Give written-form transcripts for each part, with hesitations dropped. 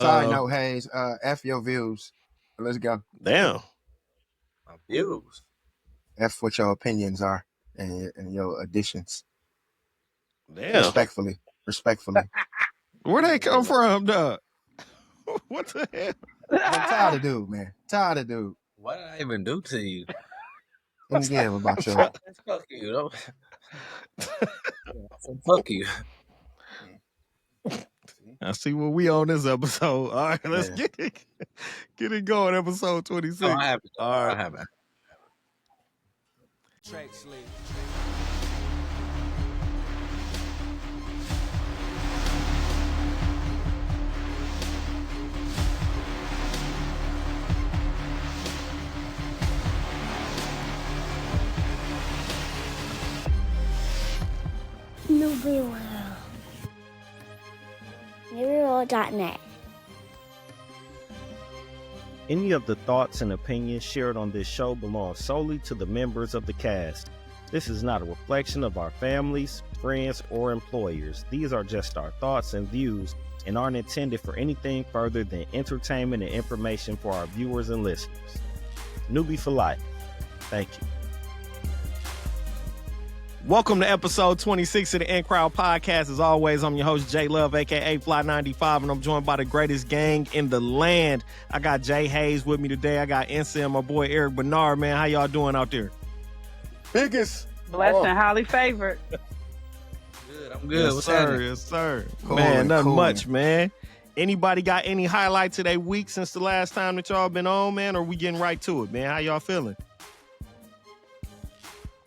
Side note, Hayes, F your views. Let's go. Damn. My views. F what your opinions are and your additions. Damn. Respectfully. Where they come from, dog? What the hell? I'm tired of dude, man. Tired of dude. What did I even do to you? Yeah, about your... Fuck you, though. Fuck you. I see what we on this episode. All right, let's get it going. Episode 26. Oh, I have it. All right. I have it. NUBY World. NUBYWorld.net. Any of the thoughts and opinions shared on this show belong solely to the members of the cast. This is not a reflection of our families, friends, or employers. These are just our thoughts and views and aren't intended for anything further than entertainment and information for our viewers and listeners. NUBY for life. Thank you. Welcome to episode 26 of the In Crowd Podcast. As always, I'm your host, J Love, a.k.a. Fly95, and I'm joined by the greatest gang in the land. I got Jay Hayes with me today. I got Ensign and my boy Eric Bernard, man. How y'all doing out there? Biggest. Blessed and highly favored. Good, I'm good. Yes, What's sir. happening? Yes, sir. Cool, Man, nothing cool. much, man. Anybody got any highlights of their week since the last time that y'all been on, man? Or we getting right to it, man? How y'all feeling?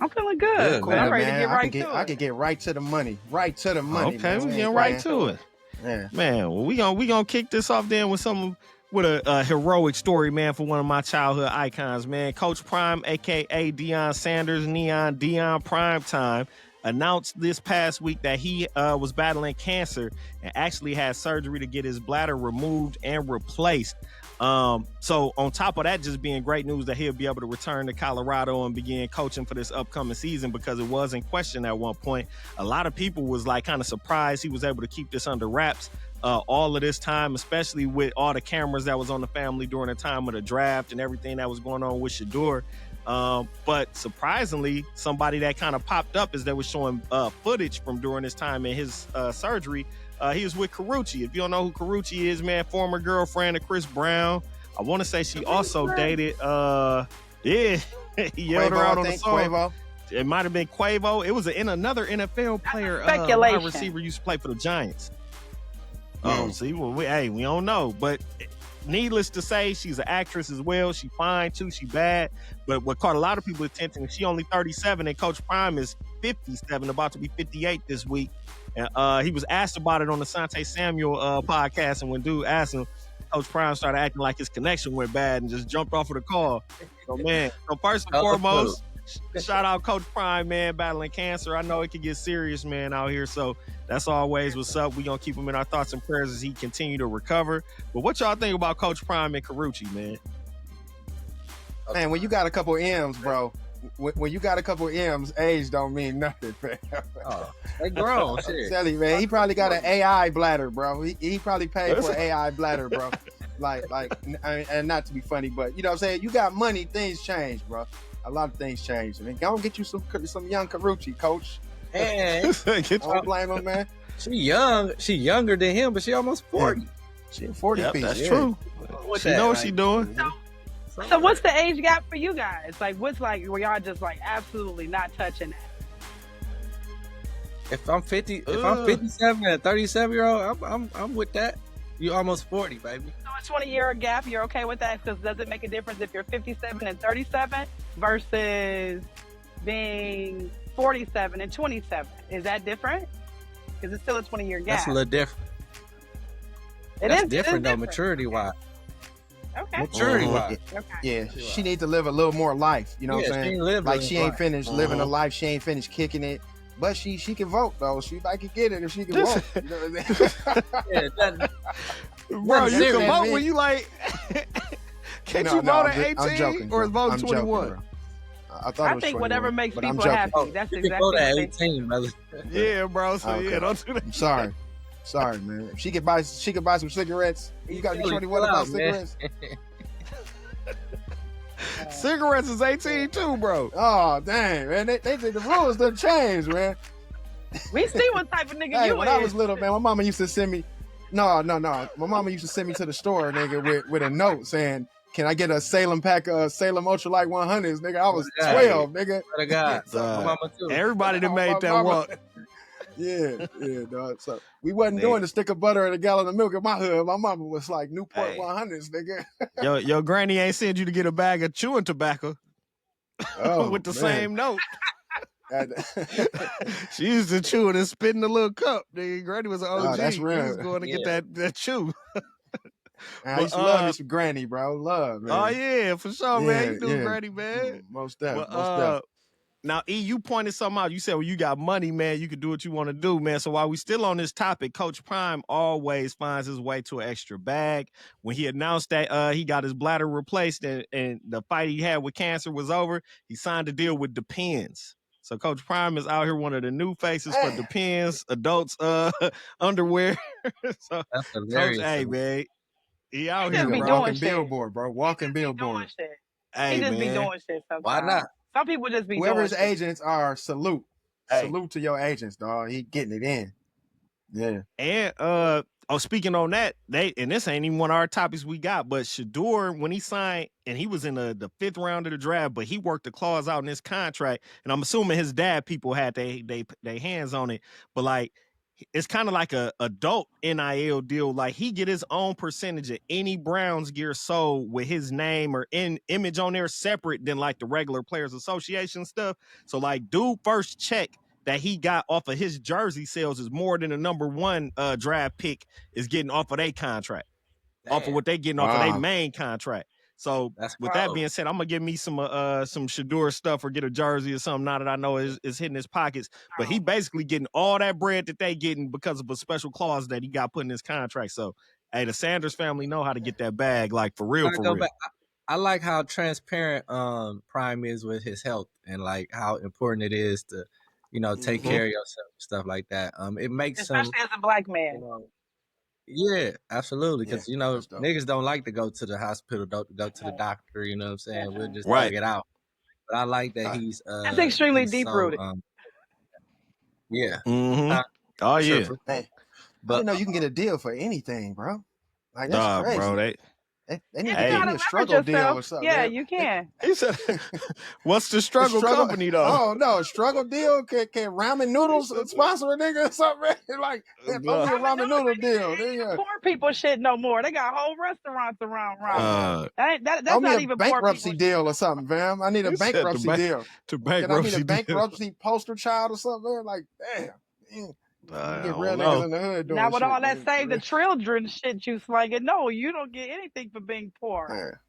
I'm feeling good. Good, man. I'm ready man. to get right to I it. can get right to the money. Right to the money. Okay, man. we getting right to it. Yeah. Man, well, we gonna kick this off then with a heroic story, man, for one of my childhood icons, man. Coach Prime, aka Deion Sanders, Neon Deion Primetime, announced this past week that he was battling cancer and actually had surgery to get his bladder removed and replaced. So on top of that just being great news that he'll be able to return to Colorado and begin coaching for this upcoming season, because it was in question at one point. A lot of people was like kind of surprised he was able to keep this under wraps all of this time, especially with all the cameras that was on the family during the time of the draft and everything that was going on with Shador. But surprisingly, somebody that kind of popped up as they were showing footage from during his time in his surgery. He was with Carucci. If you don't know who Carucci is, man, former girlfriend of Chris Brown. I want to say she also dated, he yelled her out on the song. Quavo. It might have been Quavo. It was another NFL player, speculation. wide receiver, used to play for the Giants. Oh, see, well, we don't know. But needless to say, she's an actress as well. She fine too. She bad. But what caught a lot of people's attention is she only 37, and Coach Prime is 57, about to be 58 this week. And he was asked about it on the Sante Samuel podcast, and when dude asked him, Coach Prime started acting like his connection went bad and just jumped off of the call. So, man, first and foremost, shout out Coach Prime, man, battling cancer. I know it can get serious, man, out here. So that's always what's up. We're going to keep him in our thoughts and prayers as he continue to recover. But what y'all think about Coach Prime and Carucci, man? Man, when you got a couple M's, bro, when you got a couple M's, age don't mean nothing, man. Oh, they grown. I'm Shit. telling you, man, he probably got an AI bladder, bro. He probably paid for an AI bladder, bro. And not to be funny, but you know what I'm saying? You got money, things change, bro. A lot of things change. I mean, go and get you some young Carucci, coach. And Don't blame him, man. she young. She younger than him, but she almost 40. She a 40 Yep, piece. that's yeah. true. What's She that, know what like- she doing. So what's the age gap for you guys? Like, what's like where y'all just like absolutely not touching that? If I'm 50, if I'm 57 and a 37-year-old, I'm with that. You almost 40, baby. So a 20-year gap, you're okay with that? Because does it make a difference if you're 57 and 37 versus being 47 and 27? Is that different? Because it's still a 20-year gap. That's a little different. It That's is different though, different. maturity-wise. Okay. Maturity-wise. Okay. Yeah, she needs to live a little more life. You know what I'm Yeah, she saying? ain't lived Like her she ain't life. finished living a life. She ain't finished kicking it. But she can vote though. She I can get it if she can vote. You know what I'm saying? Yeah, that, Bro, you serious, can vote man. when you like. Can't No, you vote at I'm 18 joking, or is bro. voting I'm joking, 21? bro. I thought it I was think 21, whatever makes but I'm people joking. happy. That's you can exactly vote at what they 18, brother. Yeah, bro. So Okay. yeah, don't do that. I'm sorry. Sorry, man. If she could buy some cigarettes. You gotta be 21 to buy cigarettes. Cigarettes is 18 too, bro. Oh dang, man. They the rules done changed, man. We see what type of nigga Hey, you when is. I was little, man, my mama used to send me. No. My mama used to send me to the store, nigga, with a note saying, "Can I get a Salem pack of Salem Ultralight 100s?" Nigga, I was 12, nigga. Swear to God. So, My mama too. Everybody that made that mama. walk. Yeah, dog. So we wasn't doing the stick of butter and a gallon of milk in my hood. My mama was like Newport 100s, nigga. Your granny ain't sent you to get a bag of chewing tobacco with the same note. She used to chew it and spit in a little cup. Nigga, Granny was an OG. Oh, that's real. He was going to get that chew. I used to love me some Granny, bro. Love, man. Oh yeah, for sure, man. You do Granny, man. Most definitely. Now, E, you pointed something out. You said, well, you got money, man. You can do what you want to do, man. So while we still on this topic, Coach Prime always finds his way to an extra bag. When he announced that he got his bladder replaced and the fight he had with cancer was over, he signed a deal with Depends. So Coach Prime is out here, one of the new faces for Depends, adults underwear. So, that's hilarious. Coach, hey, man. He out He here, just be bro. doing shit. Billboard, bro. Walking billboard. Hey, he just be man. doing shit sometimes. Why not? Some people just be Whoever doing his shit. agents are, salute. Hey. Salute to your agents, dog. He getting it in. Yeah. And speaking on that, and this ain't even one of our topics we got, but Shador, when he signed, and he was in the 5th round of the draft, but he worked the clause out in his contract, and I'm assuming his dad people had they hands on it, but like it's kind of like a adult NIL deal. Like he get his own percentage of any Browns gear sold with his name or image on there separate than like the regular Players Association stuff. So like dude first check that he got off of his jersey sales is more than the number 1 draft pick is getting off of their contract. Damn. Off of what they getting off of their main contract. So with that being said, I'm gonna give me some Shador stuff or get a jersey or something now that I know is hitting his pockets. But he basically getting all that bread that they getting because of a special clause that he got put in his contract. So hey, the Sanders family know how to get that bag, like for real, for real. I like how transparent Prime is with his health and like how important it is to, take care of yourself and stuff like that. It makes especially as a black man. Yeah, absolutely. Because, niggas don't like to go to the hospital, go to the doctor, you know what I'm saying? We'll just drag it out. But I like that he's... That's extremely deep-rooted. Yeah. Mm-hmm. Oh, yeah. Sure. Hey, but I didn't know you can get a deal for anything, bro. Like, that's crazy. Bro, they need to give me a struggle deal or something. Yeah, man. you can. He said, what's the struggle company, though? Oh, no, struggle deal? Can ramen noodles sponsor a nigga or something? Like, throw me a ramen noodle deal. Poor people shit no more. They got whole restaurants around. That's not even a bankruptcy deal or something, fam. I need a bankruptcy deal. Can I need a bankruptcy poster child or something, man? Like, damn. Get real niggas in the hood doing now with shit, all that man. save the children shit you slanging, no, you don't get anything for being poor.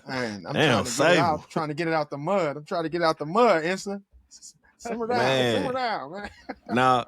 Man, I'm trying to get it out the mud. I'm trying to get it out the mud, Insta. Simmer down, man.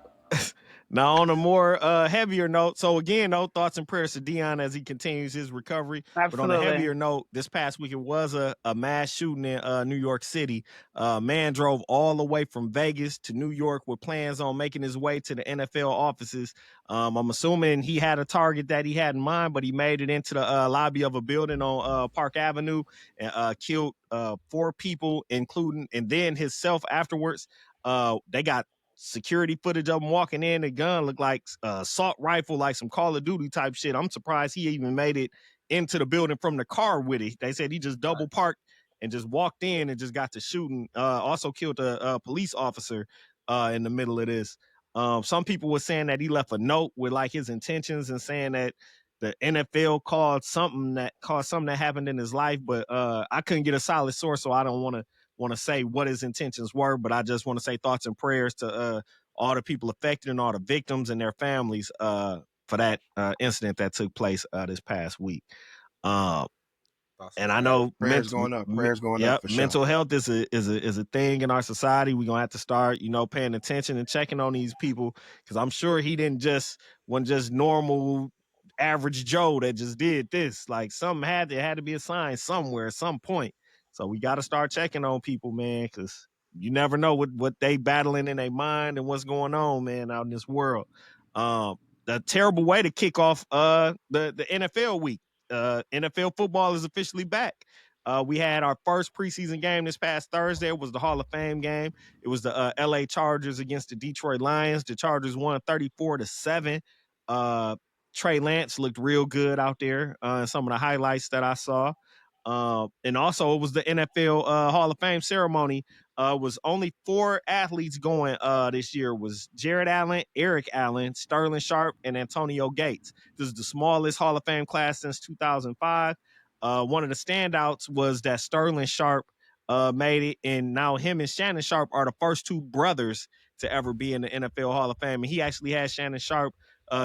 Now on a more heavier note, so again, thoughts and prayers to Deion as he continues his recovery. Absolutely. But on a heavier note, this past week it was a mass shooting in New York City. Man drove all the way from Vegas to New York with plans on making his way to the NFL offices. I'm assuming he had a target that he had in mind, but he made it into the lobby of a building on Park Avenue and killed 4 people, including, and then himself afterwards. They got security footage of him walking in. The gun looked like assault rifle, like some Call of Duty type shit. I'm surprised he even made it into the building from the car with it. They said he just double parked and just walked in and just got to shooting. Also killed a police officer in the middle of this. Some people were saying that he left a note with like his intentions and saying that the NFL caused something that happened in his life, but I couldn't get a solid source, so I don't want to say what his intentions were, but I just want to say thoughts and prayers to all the people affected and all the victims and their families for that incident that took place this past week. And I know prayers going up for sure. Mental health is a thing in our society. We're gonna have to start, paying attention and checking on these people, because I'm sure he wasn't just normal average Joe that just did this. Like something had to be a sign somewhere at some point. So we got to start checking on people, man, because you never know what they battling in their mind and what's going on, man, out in this world. The terrible way to kick off the NFL week. NFL football is officially back. We had our first preseason game this past Thursday. It was the Hall of Fame game. It was the LA Chargers against the Detroit Lions. The Chargers won 34-7. Trey Lance looked real good out there in some of the highlights that I saw. And also it was the NFL Hall of Fame ceremony. Was only 4 athletes going this year. Was Jared Allen, Eric Allen, Sterling Sharpe, and Antonio Gates. This is the smallest Hall of Fame class since 2005. One of the standouts was that Sterling Sharpe made it, and now him and Shannon Sharpe are the first 2 brothers to ever be in the NFL Hall of Fame. And he actually had Shannon Sharpe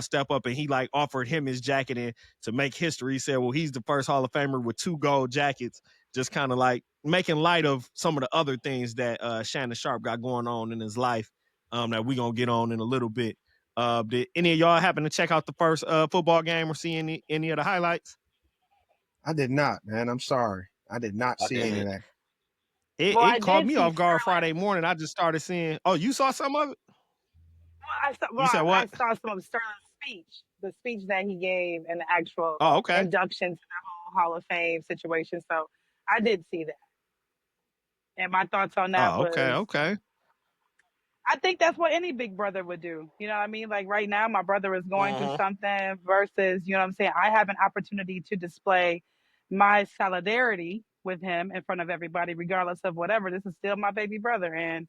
step up, and he like offered him his jacket in to make history. He said, well, he's the first Hall of Famer with 2 gold jackets, just kind of like making light of some of the other things that Shannon Sharpe got going on in his life that we're going to get on in a little bit. Did any of y'all happen to check out the first football game or see any of the highlights? I did not, man. I'm sorry. I did not see any of that. It caught me off guard Friday morning. I just started seeing. Oh, you saw some of it? You said what? I saw some of Sterling's speech, the speech that he gave, and the actual induction to the whole Hall of Fame situation. So I did see that, and my thoughts on that was okay. I think that's what any big brother would do. You know what I mean? Like right now, my brother is going through something versus, you know what I'm saying? I have an opportunity to display my solidarity with him in front of everybody, regardless of whatever. This is still my baby brother. And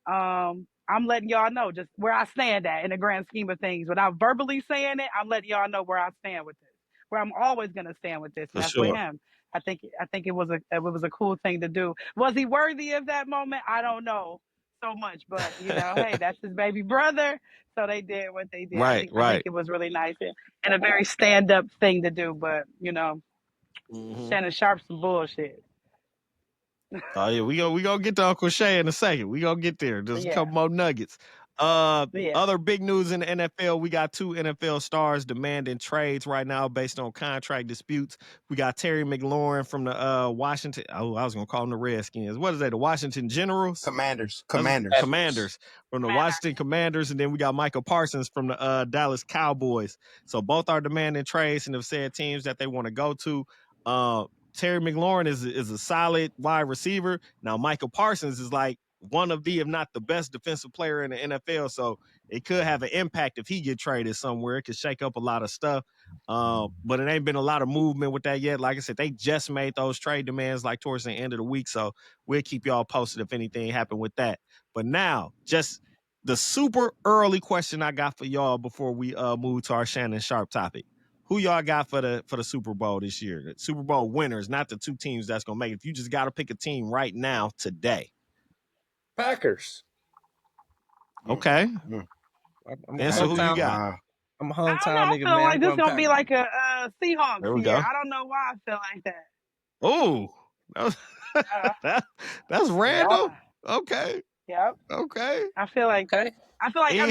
I'm letting y'all know just where I stand at in the grand scheme of things. Without verbally saying it, I'm letting y'all know where I stand with this, where I'm always going to stand with this. And that's with him. I think it was a cool thing to do. Was he worthy of that moment? I don't know so much, but you know, hey, that's his baby brother. So they did what they did. I think it was really nice and a very stand-up thing to do. But you know, Shannon Sharpe's some bullshit. Oh yeah, we gonna get to Uncle Shay in a second. We gonna get there. Just a couple more nuggets. Other big news in the NFL, we got 2 NFL stars demanding trades right now based on contract disputes. We got Terry McLaurin from the Washington. Oh, I was gonna call them the Redskins. What is that? The Washington Generals? Commanders from the Washington Commanders, and then we got Michael Parsons from the Dallas Cowboys. So both are demanding trades and have said teams that they want to go to. Terry McLaurin is a solid wide receiver. Now Michael Parsons is like one of the, if not the best defensive player in the NFL. So it could have an impact if he get traded somewhere. It could shake up a lot of stuff. But it ain't been a lot of movement with that yet. Like I said, they just made those trade demands like towards the end of the week. So we'll keep y'all posted if anything happened with that. But now, just the super early question I got for y'all before we move to our Shannon Sharpe topic. Who y'all got for the Super Bowl this year? The Super Bowl winners, not the 2 teams that's going to make it. If you just got to pick a team right now, today. Packers. Okay. And so who you got? I'm a hometown nigga, man. I feel like this is going to be like a Seahawks there we year. go. I don't know why I feel like that. Oh, that's random. Yep. Okay. Yep. Okay. I feel like every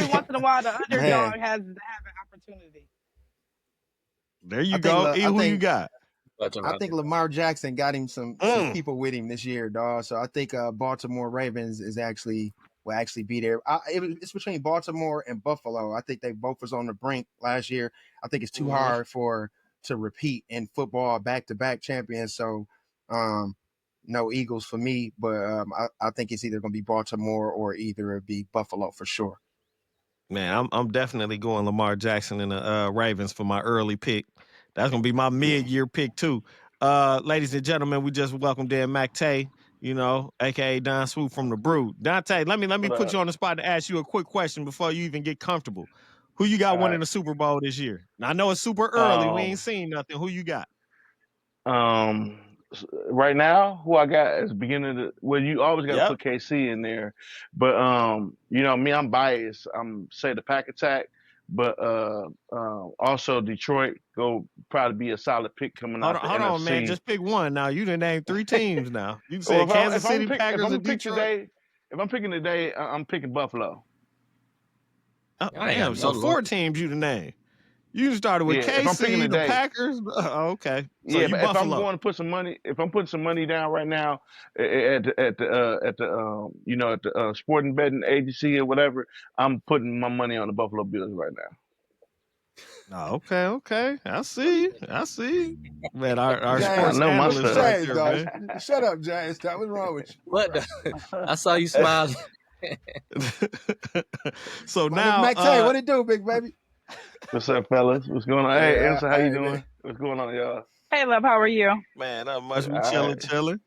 once in a while the underdog has to have an opportunity. There you go. Who you got? I think Lamar Jackson got him some people with him this year, dog. So I think Baltimore Ravens will actually be there. It's between Baltimore and Buffalo. I think they both was on the brink last year. I think it's too hard to repeat in football, back-to-back champions. So no Eagles for me, but I think it's either going to be Baltimore or either it be Buffalo for sure. Man, I'm definitely going Lamar Jackson and the Ravens for my early pick. That's going to be my mid-year pick, too. Ladies and gentlemen, we just welcomed in Mac Tay, a.k.a. Don Swoop from The Brew. Dante, let me put you on the spot to ask you a quick question before you even get comfortable. Who you got winning the Super Bowl this year? Now, I know it's super early. We ain't seen nothing. Who you got? Right now, who I got is beginning to. You always got to put KC in there, but me, I'm biased. I'm say the Pack Attack, but also Detroit go probably be a solid pick coming out the NFC. Hold on, man, just pick one. Now you didn't name 3 teams. Now you say Kansas City, Packers, and Detroit. If I'm picking today, I'm picking Buffalo. Oh, damn, so 4 teams you to name. You started with KC, the Packers. Okay. So if I'm going to put some money, if I'm putting some money down right now at the sporting betting agency or whatever, I'm putting my money on the Buffalo Bills right now. Okay. I see. Man, our James, sports know my analyst stuff. right James, there, dog. man. Shut up, James. What's wrong with you? What? I saw you smiling. So My nigga now, Mac Tay, what it do, big baby? What's up, fellas? What's going on? Hey, Answer, how you doing? Man. What's going on, y'all? Hey, love, how are you? man, not much. We All chilling.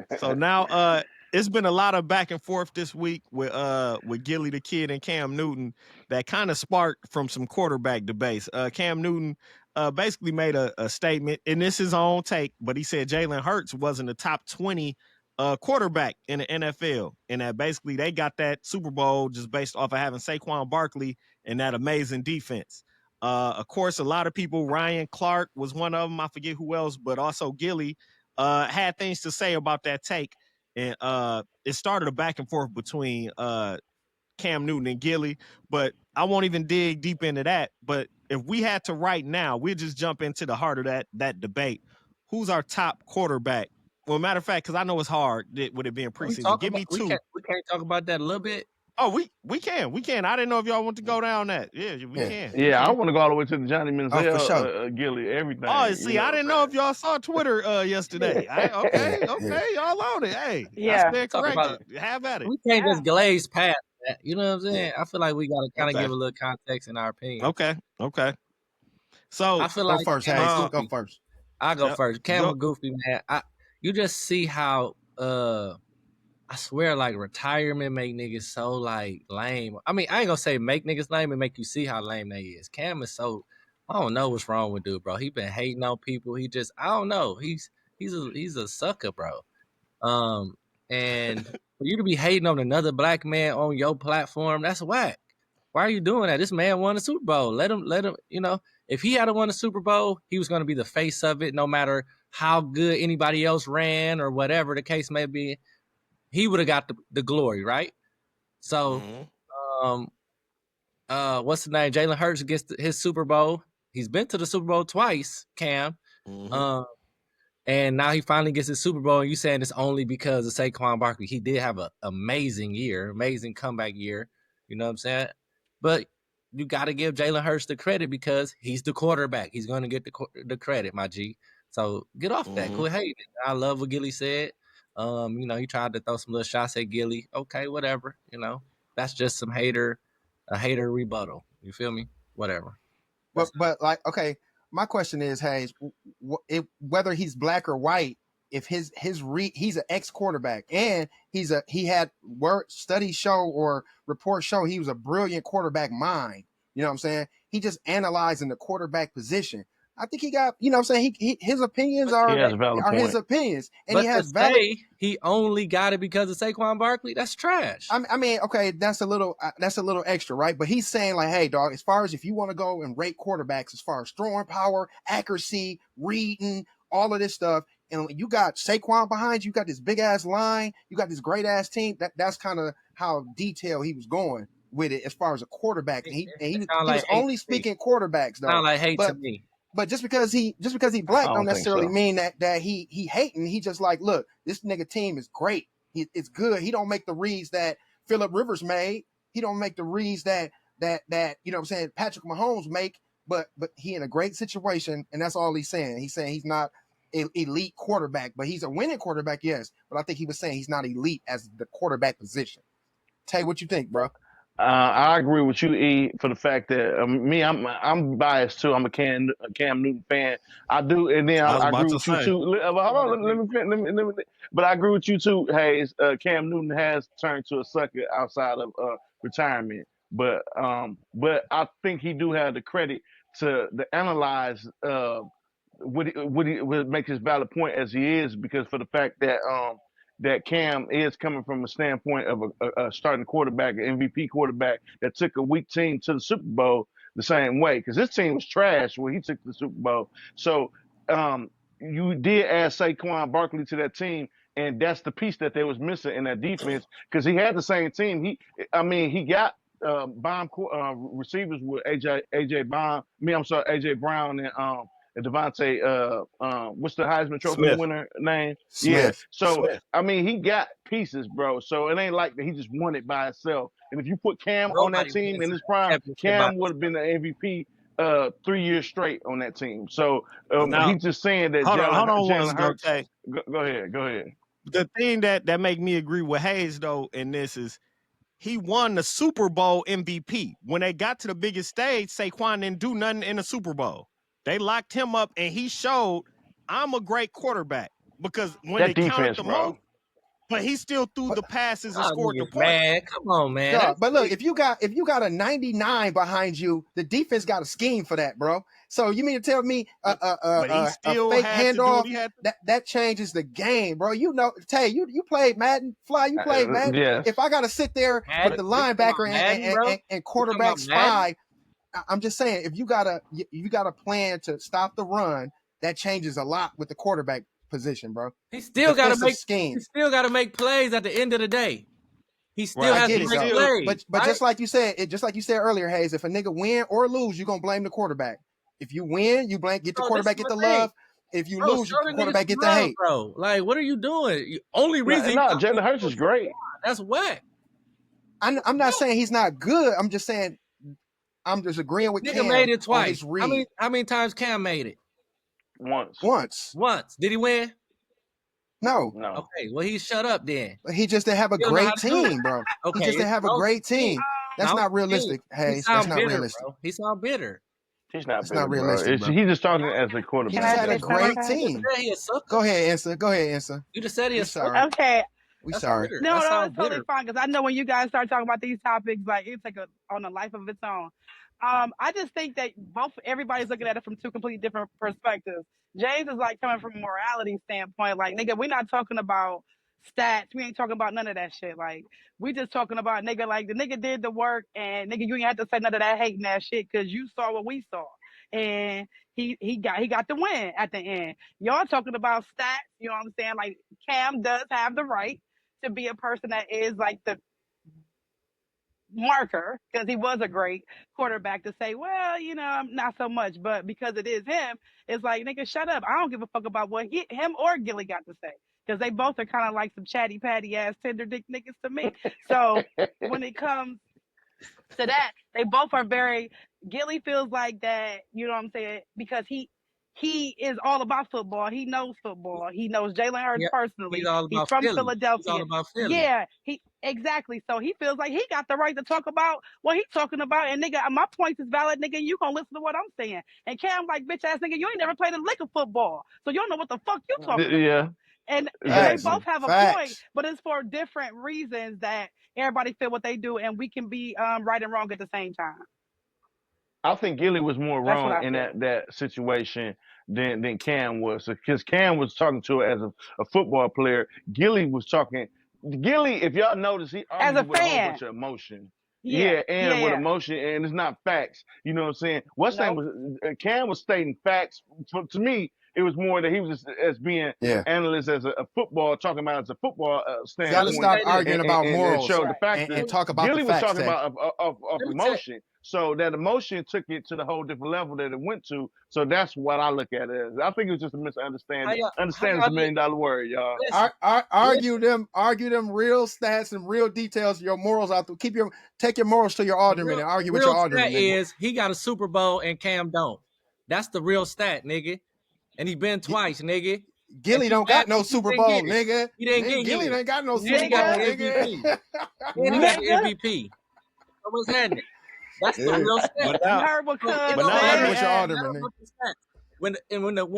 right. So now, it's been a lot of back and forth this week with Gilly the Kid and Cam Newton that kind of sparked from some quarterback debates. Cam Newton basically made a statement, and this is his own take, but he said Jalen Hurts wasn't a top 20 quarterback in the NFL, and that basically they got that Super Bowl just based off of having Saquon Barkley and that amazing defense. Of course, a lot of people, Ryan Clark was one of them. I forget who else, but also Gilly had things to say about that take. And it started a back and forth between Cam Newton and Gilly, but I won't even dig deep into that. But if we had to right now, we'll just jump into the heart of that debate. Who's our top quarterback? Well, matter of fact, because I know it's hard with it being preseason. Give me two. We can't talk about that a little bit. Oh, we can. I didn't know if y'all want to go down that. Yeah, we can. Yeah, I want to go all the way to the Johnny Manziel, for sure. Gilly, everything. Oh, see, I didn't know if y'all saw Twitter yesterday. Okay, y'all on it. Hey, Yeah. I stand corrected. Have at it. We can't just glaze past that. You know what I'm saying? I feel like we got to kind of give a little context in our opinion. Okay. So I feel go like first, Hayes. Go first. I'll go first. Cam was goofy, man. You just see how I swear, like, retirement make niggas so, like, lame. I mean, I ain't gonna say make niggas lame and make you see how lame they is. Cam is so, I don't know what's wrong with dude, bro. He been hating on people. He just, I don't know. He's a sucker, bro. And for you to be hating on another black man on your platform, that's whack. Why are you doing that? This man won a Super Bowl. Let him, you know, if he had won a Super Bowl, he was going to be the face of it, no matter how good anybody else ran or whatever the case may be. He would have got the glory, right? So, what's the name? Jalen Hurts gets his Super Bowl. He's been to the Super Bowl twice, Cam. And now he finally gets his Super Bowl, and you saying it's only because of Saquon Barkley. He did have an amazing year, amazing comeback year. You know what I'm saying? But you got to give Jalen Hurts the credit because he's the quarterback. He's going to get the credit, my G. So get off that. Quit hating. I love what Gilly said. You know, he tried to throw some little shots at Gilly. Okay, whatever. You know, that's just a hater rebuttal. You feel me? Whatever. But like, okay, my question is, Hayes, whether he's black or white, if he's an ex quarterback and he had studies show or reports show he was a brilliant quarterback mind. You know what I'm saying? He just analyzing the quarterback position. I think he got, you know what I'm saying? His opinions are his opinions. And but he has he only got it because of Saquon Barkley. That's trash. I mean, okay, that's a little extra, right? But he's saying like, hey, dog, as far as if you want to go and rate quarterbacks as far as throwing power, accuracy, reading, all of this stuff, and you got Saquon behind you, you got this big ass line, you got this great ass team. That's kind of how detailed he was going with it as far as a quarterback. And he was only speaking quarterbacks, though. Sound like hate to me. But just because he black don't necessarily mean that he hating. He just like, look, this nigga team is great. It's good. He don't make the reads that Phillip Rivers made. He don't make the reads that you know what I'm saying, Patrick Mahomes make. But he in a great situation, and that's all he's saying. He's saying he's not an elite quarterback, but he's a winning quarterback, yes. But I think he was saying he's not elite as the quarterback position. Tay, what you think, bro? I agree with you, E, for the fact that I'm biased too. I'm a Cam Newton fan. I do, and then I agree with you too. Hold on, let me. But I agree with you too. Hayes, Cam Newton has turned to a sucker outside of retirement. But I think he do have the credit to analyze would make his valid point as he is, because for the fact that that Cam is coming from a standpoint of a starting quarterback, an MVP quarterback that took a weak team to the Super Bowl the same way, because his team was trash when he took the Super Bowl. So you did add Saquon Barkley to that team, and that's the piece that they was missing in that defense, because he had the same team. He got bomb receivers with AJ Brown and Devontae, what's the Heisman Trophy winner name? Smith. Yeah. So, Smith. I mean, he got pieces, bro. So it ain't like that he just won it by himself. And if you put Cam on that team in his prime, Cam would have been the MVP 3 years straight on that team. So Now, he's just saying that hold on one Jalen ago, Hurts. Tay. Go ahead. The thing that make me agree with Hayes though in this is he won the Super Bowl MVP. When they got to the biggest stage, Saquon didn't do nothing in the Super Bowl. They locked him up, and he showed I'm a great quarterback because when That they counted defense, the bro. most, but he still threw the passes and Y'all scored the niggas points. mad. Come on, man. Yeah, but look, if you got a 99 behind you, the defense got a scheme for that, bro. So you mean to tell me But he a still fake had to do handoff what he had to. that changes the game, bro? You know, Tay, you played Madden, Fly, you played Madden. Yes. If I got to sit there with the linebacker and quarterback spy, I'm just saying, if you got a plan to stop the run, that changes a lot with the quarterback position, bro. He still got to Defensive make scheme. He still got to make plays at the end of the day. He still Right, has I to get make it, plays. but right? just like you said earlier, Hayes, if a nigga win or lose, you're gonna blame the quarterback. If you win, you get the quarterback get the love. If you lose, show the the quarterback niggas get the love, hate. bro. Like, what are you doing? Only reason No, Jalen Hurts is great. That's whack. I'm not saying he's not good. I'm just saying I'm just agreeing with Nigga Cam made it on twice. his read. How many times Cam made it? Once. Did he win? No. Okay, well he shut up then. But he just didn't have a great team, bro. Okay, he just didn't have a great team. That's not realistic, Hayes. That's not realistic. Bro. He sound bitter. He's not That's bitter, not realistic, bro. He's just talking as a quarterback. He just had a great team. Go ahead, Insa. You just said he is sorry. Okay. We sorry. No, it's totally fine because I know when you guys start talking about these topics, like it's like on a life of its own. I just think that everybody's looking at it from two completely different perspectives. James is like coming from a morality standpoint, like nigga, we're not talking about stats. We ain't talking about none of that shit. Like we just talking about nigga, like the nigga did the work, and nigga, you ain't have to say none of that hating that shit because you saw what we saw, and he got the win at the end. Y'all talking about stats, you know what I'm saying? Like Cam does have the right to be a person that is like the marker because he was a great quarterback to say, well, you know, not so much, but because it is him, it's like, nigga, shut up. I don't give a fuck about what him or Gilly got to say because they both are kind of like some chatty patty ass tender dick niggas to me. So when it comes to that, they both are very. Gilly feels like that, you know what I'm saying, because he is all about football. He knows football. He knows Jalen Hurts personally. He's from Philadelphia. He's all about Philly. Yeah, exactly. So he feels like he got the right to talk about what he's talking about. And nigga, my point is valid, nigga. You gonna listen to what I'm saying? And Cam like, bitch ass nigga, you ain't never played a lick of football, so you don't know what the fuck you talking about. Yeah. And they both have a point, but it's for different reasons that everybody feel what they do, and we can be right and wrong at the same time. I think Gilly was more wrong in that situation than Cam was, because Cam was talking to her as a football player. Gilly was talking. Gilly, if y'all notice, he argued with a whole bunch of emotion. With emotion, and it's not facts. You know what I'm saying? Cam was stating facts. To me, it was more that he was just as being analyst as a football, talking about as a football standpoint. You gotta stop arguing about morals and show the facts and talk about Gilly the facts. was talking about of emotion. So that emotion took it to the whole different level that it went to. So that's what I look at it as. I think it was just a misunderstanding. Understanding is $1 million word, y'all. Argue them real stats and real details. Your morals out. Take your morals to your alderman and argue with your alderman. Real stat is he got a Super Bowl and Cam don't. That's the real stat, nigga. And he been twice, nigga. Gilly don't got no Super Bowl, nigga. He didn't get Gilly ain't got no Super Bowl, nigga. He got the MVP. So what's happening? That's the real stat. When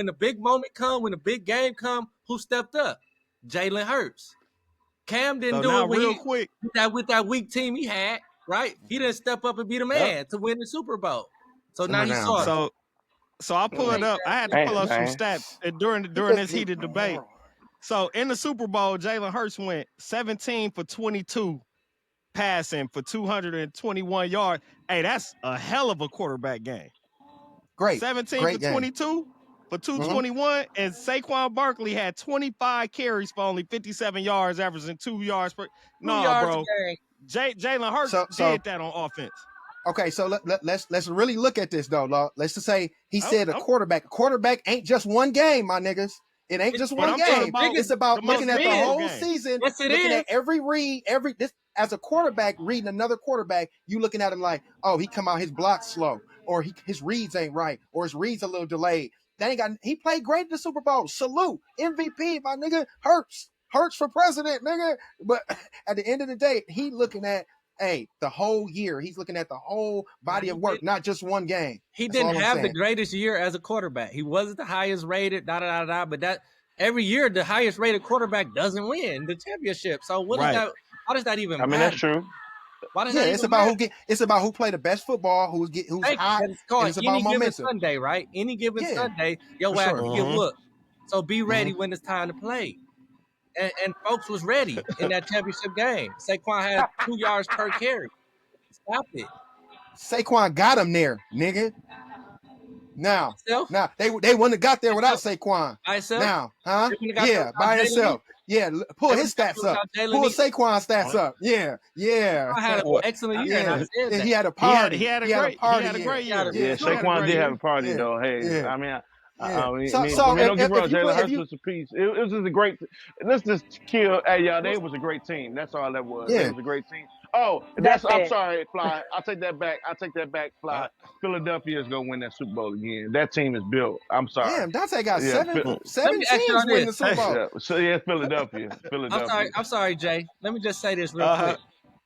the big moment come, when the big game come, who stepped up? Jalen Hurts. Cam didn't do it with that weak team he had, right? He didn't step up and be the man to win the Super Bowl. So now he saw it. So I pull it up. I had to pull up some stats during this heated debate. So in the Super Bowl, Jalen Hurts went 17 for 22 passing for 221 yards. Hey, that's a hell of a quarterback game. Great. 17 Great for game. 22 for 221, and Saquon Barkley had 25 carries for only 57 yards, averaging 2 yards per. No, bro. Jalen Hurts did that on offense. Okay, so let's really look at this though, Law. Let's just say he said a quarterback. A quarterback ain't just one game, my niggas. It ain't just one game. It's about looking at the whole season, looking at every read, as a quarterback reading another quarterback, you looking at him like, oh, he come out his block slow. or his reads ain't right, or his reads a little delayed. He played great in the Super Bowl. Salute. MVP, my nigga. Hurts for president, nigga. But at the end of the day, he looking at the whole year. He's looking at the whole body of work, not just one game. He didn't have the greatest year as a quarterback. He wasn't the highest rated, but that every year the highest rated quarterback doesn't win the championship. So what is that? How does that even matter? I mean, that's true. Why does that even matter? It's about who play the best football, who's hot. It's called any given Sunday, right? Any given Sunday, your ass can get looked. So be ready when it's time to play. And folks was ready in that championship game. Saquon had 2 yards per carry. Stop it. Saquon got him there, nigga. Now they wouldn't have got there without Saquon. By himself? Now, huh? Yeah, by himself. Yeah, pull his stats up. Pull Saquon's stats up. Yeah. I had an excellent year. Yeah. He had a party. He had a great year. Yeah, Saquon did have a party though. Hey, I mean. Don't get wrong, Jalen Hurts was a piece. It was just a great. Let's just kill. Hey, y'all, they was a great team. That's all that was. It was a great team. Oh, I'm sorry, Fly. I'll take that back. Fly. Philadelphia is gonna win that Super Bowl again. That team is built. I'm sorry. Damn, Dante got seven teams winning the Super Bowl. So yeah, Philadelphia. I'm sorry, Jay. Let me just say this real quick.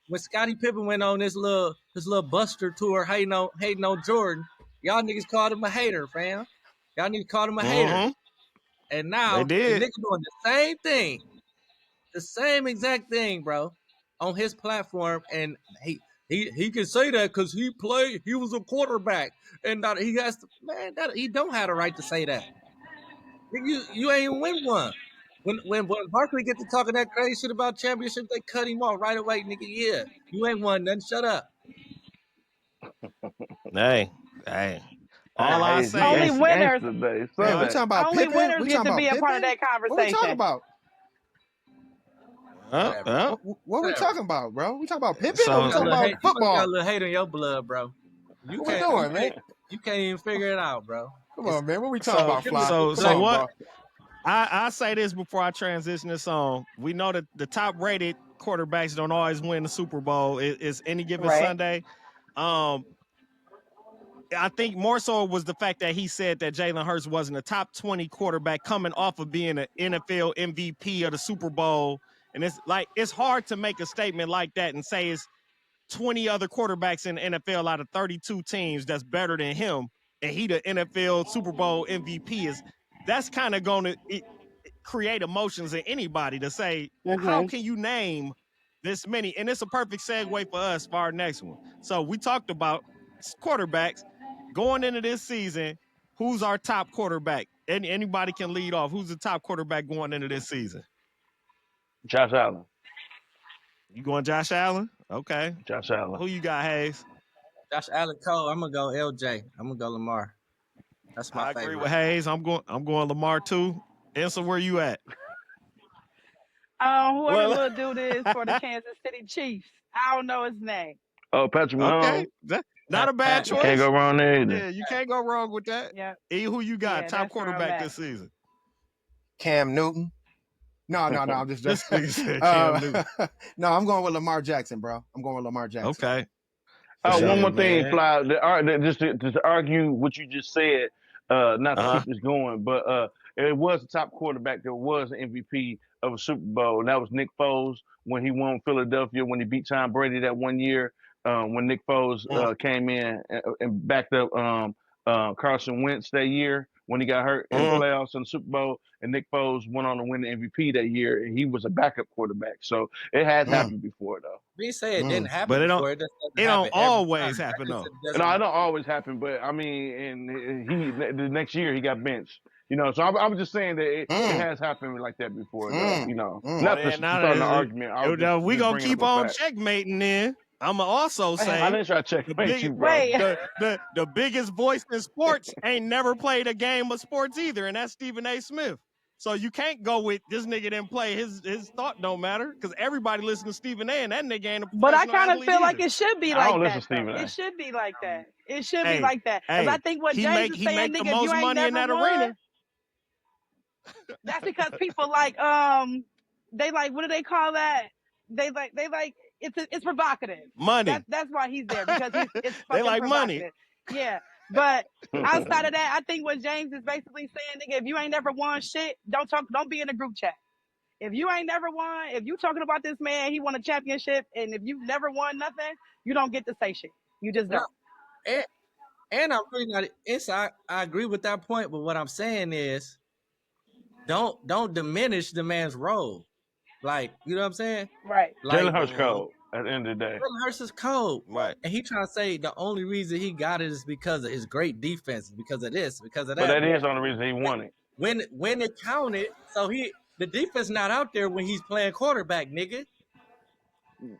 When Scottie Pippen went on this little Buster tour, hating on Jordan, y'all niggas called him a hater, fam. Y'all niggas called him a hater. And now the nigga doing the same thing. The same exact thing, bro, on his platform. And he can say that because he was a quarterback. And that he has to, he don't have the right to say that. You ain't win one. When Barkley get to talking that crazy shit about championship, they cut him off right away, nigga. Yeah, you ain't won nothing. Shut up. Hey. All I say only is winners. We talking about only Pippen? winners get to be a part of that conversation. What we talking about? What we Whatever. talking about, bro? We talking about Pippen So- or we talking about You football? got a little hate in your blood, bro. What we doing, man? You can't even figure it out, bro. Come on, man. What we talking about, Fly? So what? I say this before I transition this on. We know that the top rated quarterbacks don't always win the Super Bowl. It's any given Sunday. I think more so was the fact that he said that Jalen Hurts wasn't a top 20 quarterback coming off of being an NFL MVP of the Super Bowl. And it's hard to make a statement like that and say it's 20 other quarterbacks in the NFL out of 32 teams that's better than him, and he the NFL Super Bowl MVP. That's kind of going to create emotions in anybody to say, how can you name this many? And it's a perfect segue for us for our next one. So we talked about quarterbacks going into this season. Who's our top quarterback? Anybody can lead off. Who's the top quarterback going into this season? Josh Allen. You going Josh Allen? Okay. Josh Allen. Who you got, Hayes? Josh Allen, Cole. I'm gonna go LJ. I'm gonna go Lamar. That's my favorite. I agree with Hayes. I'm going Lamar too. Answer, where you at? Whoever the little dude is for the Kansas City Chiefs. I don't know his name. Oh, Patrick Mahomes. Okay. Not a bad choice. Can't go wrong there either. Yeah, you can't go wrong with that. Yeah. E, who you got? Top quarterback this season? Cam Newton. No, I'm just Cam Newton. No, I'm going with Lamar Jackson, bro. I'm going with Lamar Jackson. Okay. One more thing, Fly. Just to argue what you just said, not to keep this going, but it was the top quarterback that was an MVP of a Super Bowl, and that was Nick Foles when he won Philadelphia, when he beat Tom Brady that one year, when Nick Foles came in and backed up Carson Wentz that year when he got hurt in the playoffs in the Super Bowl, and Nick Foles went on to win the MVP that year, and he was a backup quarterback. So it has happened before, though. We say it didn't happen but before. It don't always happen, though. No, it don't always happen, but I mean, and the next year he got benched. You know, so I was just saying that it has happened like that before. Though, you know, not for starting an argument. We gonna keep on checkmating then. I'ma also say I didn't try to checkmate you, bro. The biggest voice in sports ain't never played a game of sports either, and that's Stephen A. Smith. So you can't go with this nigga didn't play. His thought don't matter because everybody listens to Stephen A. and that nigga ain't a professional. But I kind of feel either. like it should be like that. It should be like that. It should be like that. Because I think what James is saying, nigga, the most you ain't money never in that won. arena. That's because people like they like, what do they call that? They like it's provocative. Money. That's why he's there, because it's They fucking like money. provocative. Yeah. But outside of that, I think what James is basically saying, nigga, if you ain't never won shit, don't be in a group chat. If you ain't never won, if you talking about this man, he won a championship, and if you've never won nothing, you don't get to say shit. You just don't. And I'm really not inside. I agree with that point, but what I'm saying is, don't diminish the man's role. Like, you know what I'm saying? Right. Like, Jalen Hurts cold at the end of the day. Jalen Hurts is cold, Right. and he trying to say the only reason he got it is because of his great defense, because of this, because of that. But that is the only reason he won it. When it counted, so the defense not out there when he's playing quarterback, nigga.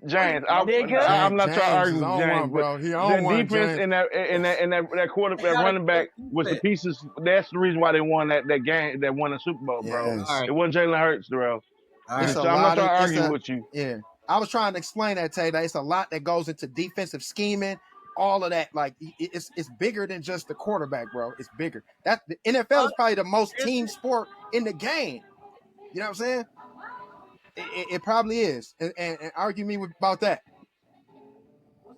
James, Nigga. I'm not trying to James argue is with on James, one, bro. He but on the one, defense James. and that quarterback, that running back was the pieces. That's the reason why they won that game, that won the Super Bowl, bro. Yes. It wasn't Jalen Hurts, bro. It's So a I'm not lot trying to of argue with you. Yeah. I was trying to explain that, Tay, that it's a lot that goes into defensive scheming, all of that. Like it's bigger than just the quarterback, bro. It's bigger. That the NFL is probably the most team sport in the game. You know what I'm saying? It probably is. And argue me about that.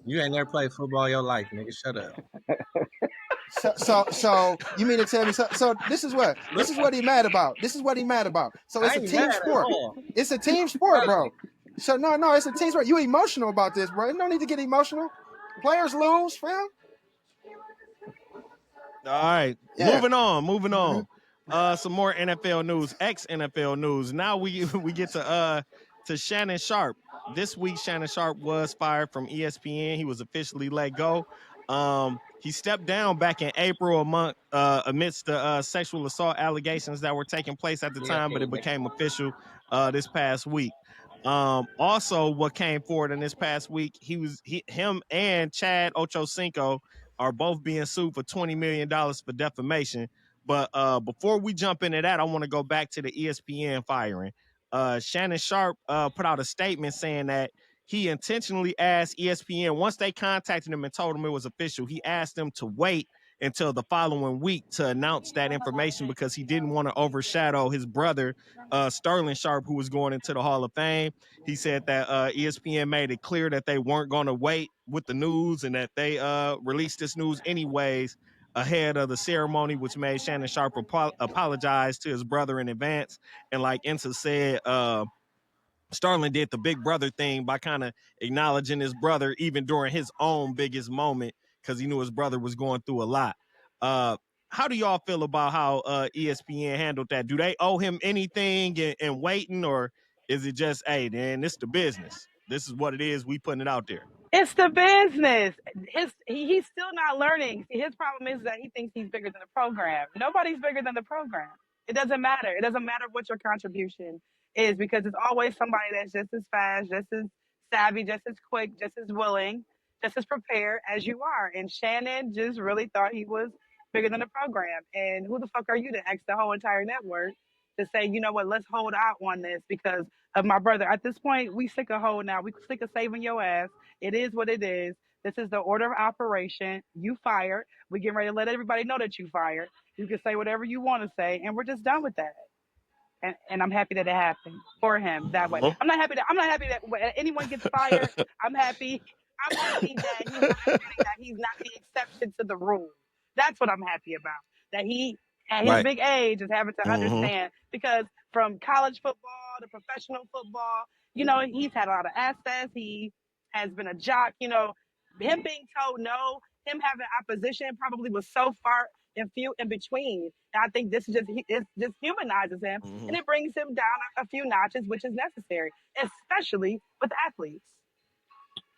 You ain't never played football in your life, nigga. Shut up. So you mean to tell me? So this is what he mad about. This is what he mad about. So it's a team sport. It's a team sport, bro. So no, it's a team sport. You emotional about this, bro? You don't need to get emotional. Players lose, fam. All right, Yeah. moving on. Some more NFL news, ex-NFL news. Now we get to Shannon Sharpe. This week, Shannon Sharpe was fired from ESPN. He was officially let go. He stepped down back in April amidst the sexual assault allegations that were taking place at the time, but it became official this past week. Also, what came forward in this past week, him and Chad Ochocinco are both being sued for $20 million for defamation. But before we jump into that, I want to go back to the ESPN firing. Shannon Sharpe put out a statement saying that he intentionally asked ESPN, once they contacted him and told him it was official, he asked them to wait until the following week to announce that information because he didn't want to overshadow his brother, Sterling Sharpe, who was going into the Hall of Fame. He said that ESPN made it clear that they weren't going to wait with the news and that they released this news anyways ahead of the ceremony, which made Shannon Sharpe apologize to his brother in advance. And like Ensa said, Sterling did the big brother thing by kind of acknowledging his brother even during his own biggest moment because he knew his brother was going through a lot. How do y'all feel about how ESPN handled that? Do they owe him anything and waiting, or is it just, hey, man, this is the business. This is what it is. We putting it out there. It's the business. He's still not learning. His problem is that he thinks he's bigger than the program. Nobody's bigger than the program. It doesn't matter. It doesn't matter what your contribution is because it's always somebody that's just as fast, just as savvy, just as quick, just as willing, just as prepared as you are. And Shannon just really thought he was bigger than the program. And who the fuck are you to ask the whole entire network to say, you know what, let's hold out on this because of my brother. At this point, we sick of holding out. We sick of saving your ass. It is what it is. This is the order of operation. You fired. We getting ready to let everybody know that you fired. You can say whatever you want to say, and we're just done with that. And I'm happy that it happened for him that way. I'm not happy that when anyone gets fired. I'm happy that he's not the exception to the rule. That's what I'm happy about. That he at his big age is having to understand because from college football to professional football, you know, he's had a lot of access. He has been a jock, you know, him being told no, him having opposition probably was so far and few in between. And I think this just humanizes him and it brings him down a few notches, which is necessary, especially with athletes.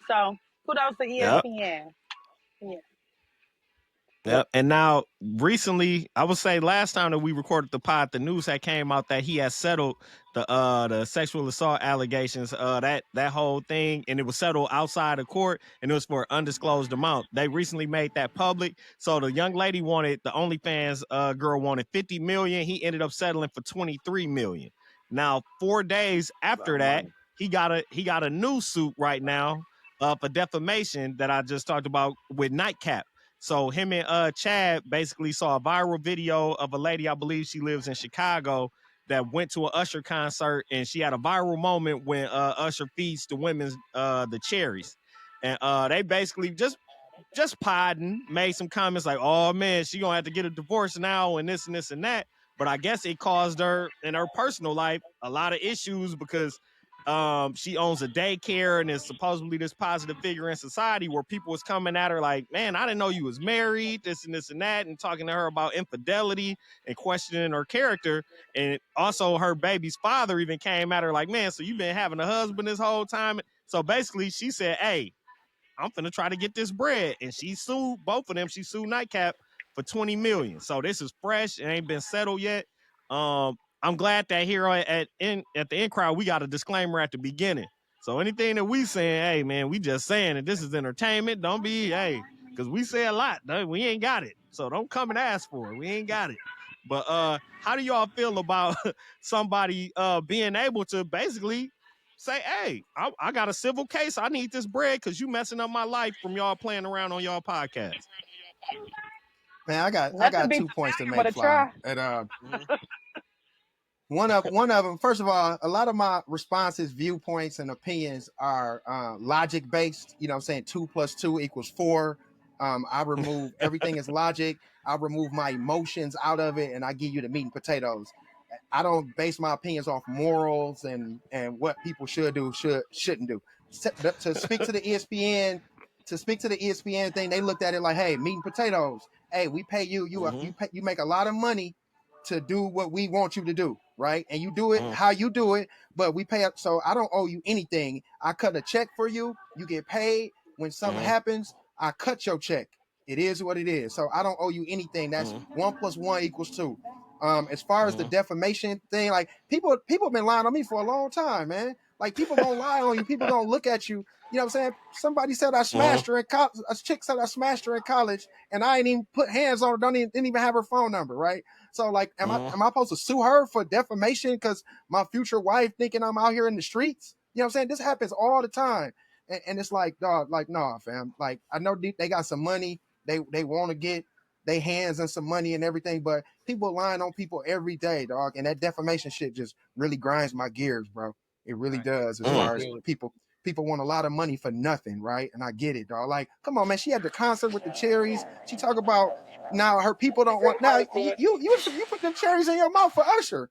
So kudos to ESPN. Yeah. Yep. And now recently, I would say last time that we recorded the pod, the news had came out that he has settled the sexual assault allegations, that whole thing, and it was settled outside of court, and it was for an undisclosed amount. They recently made that public. So the young lady the OnlyFans girl wanted $50 million. He ended up settling for $23 million. Now, 4 days after that, he got a new suit right now for defamation that I just talked about with Nightcap. So him and Chad basically saw a viral video of a lady, I believe she lives in Chicago, that went to an Usher concert, and she had a viral moment when Usher feeds the women the cherries. And they basically just just podding, made some comments like, "Oh man, she gonna have to get a divorce now," and this and this and that. But I guess it caused her in her personal life a lot of issues because she owns a daycare and is supposedly this positive figure in society where people was coming at her like, "Man, I didn't know you was married," this and that, and talking to her about infidelity and questioning her character. And also her baby's father even came at her like, "Man, so you've been having a husband this whole time?" So basically she said, "Hey, I'm finna try to get this bread," and she sued both of them. She sued Nightcap for $20 million. So this is fresh. It ain't been settled yet. I'm glad that here at the In Crowd we got a disclaimer at the beginning. So anything that we saying, hey man, we just saying that this is entertainment. Don't be because we say a lot. We ain't got it. So don't come and ask for it. We ain't got it. But how do y'all feel about somebody being able to basically say, "Hey, I got a civil case. I need this bread because you messing up my life from y'all playing around on y'all podcast"? Man, I Not to got be 2 points to familiar, but make, a Fly. try. And one of them, first of all, a lot of my responses, viewpoints, and opinions are logic based. You know what I'm saying? 2 + 2 = 4. I remove everything is logic. I remove my emotions out of it, and I give you the meat and potatoes. I don't base my opinions off morals and what people should do, shouldn't do. To speak to the ESPN, thing, they looked at it like, "Hey, meat and potatoes. Hey, we pay you. You make a lot of money to do what we want you to do, right? And you do it how you do it, but we pay up. So I don't owe you anything. I cut a check for you. You get paid. When something happens, I cut your check. It is what it is. So I don't owe you anything. That's 1 + 1 = 2. As far as the defamation thing, like people have been lying on me for a long time, man. Like people gonna lie on you. People gonna look at you. You know what I'm saying? Somebody said I smashed her in college. A chick said I smashed her in college, and I ain't even put hands on her. Didn't even have her phone number, right? So like, am I supposed to sue her for defamation because my future wife thinking I'm out here in the streets? You know what I'm saying? This happens all the time, and it's like, dog, like, nah, fam. Like I know they got some money. They want to get they hands and some money and everything, but people lying on people every day, dog. And that defamation shit just really grinds my gears, bro. It really does. As far as people want a lot of money for nothing, right? And I get it, dog. Like, come on, man. She had the concert with the cherries. She talk about now her people don't want. Now you put them cherries in your mouth for Usher.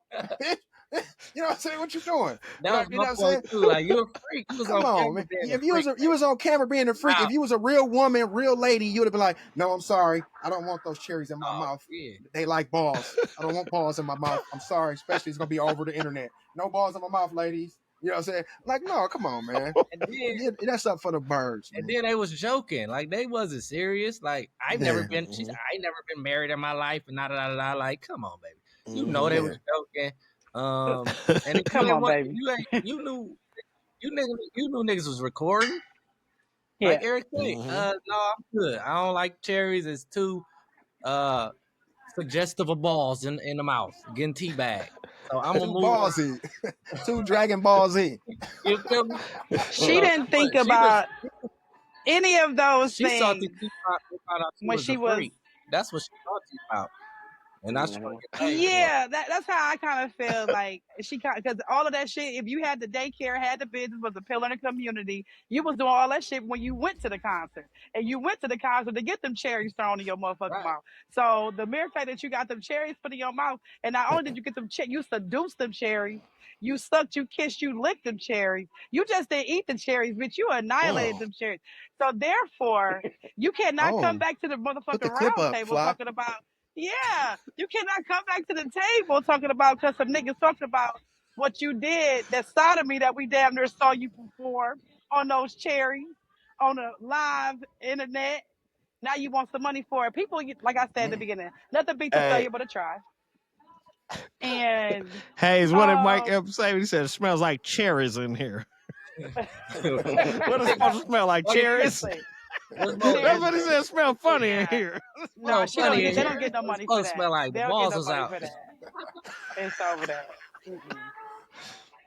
You know what I'm saying? What you doing? That was You my know what I'm point saying? too. Like, you a freak. You was Come on on, camera man. being a If you freak. was on camera being a freak, Wow. if you was a real woman, real lady, you would have been like, "No, I'm sorry. I don't want those cherries in my mouth. Yeah. They like balls. I don't want balls in my mouth. I'm sorry. Especially it's gonna be over the internet. No balls in my mouth, ladies." You know what I'm saying? Like, no, come on, man. And then, That's up for the birds, man. and then they was joking. Like, they wasn't serious. Like, I ain't never been married in my life, and da. Like, come on, baby. You know they was joking. And if Come on, baby. you knew niggas was recording. Yeah. Like Eric said, no, I'm good. I don't like cherries. It's too suggestive of balls in the mouth, getting teabagged. So I'm gonna Too move on. ballsy. Too Dragon Ball Z. You feel me? She didn't think But about any of those she thought that things she found out she when was a she was. freak. That's what she thought she about. And that's what you get paid for. Yeah, that's how I kind of feel like she because all of that shit. If you had the daycare, had the business, was a pillar in the community, you was doing all that shit when you went to the concert, and you went to the concert to get them cherries thrown in your motherfucking mouth. So the mere fact that you got them cherries put in your mouth, and not only did you get them, you seduced them cherries, you sucked, you kissed, you licked them cherries. You just didn't eat the cherries, bitch. You annihilated them cherries. So therefore, you cannot come back to the Put the motherfucking clip round up, table Fly. talking about. Yeah, you cannot come back to the table talking about because some niggas talking about what you did, that sodomy that we damn near saw you perform on those cherries on the live internet. Now you want some money for it. People, like I said at the beginning, nothing beats a failure but a try. And Hayes, what did Mike Epps say? He said it smells like cherries in here. What is it supposed to smell like? Cherries? That's what he said. It smells funny in here. No, they don't get no money for that. Smell like They don't balls get no was money out. for that. It's over that.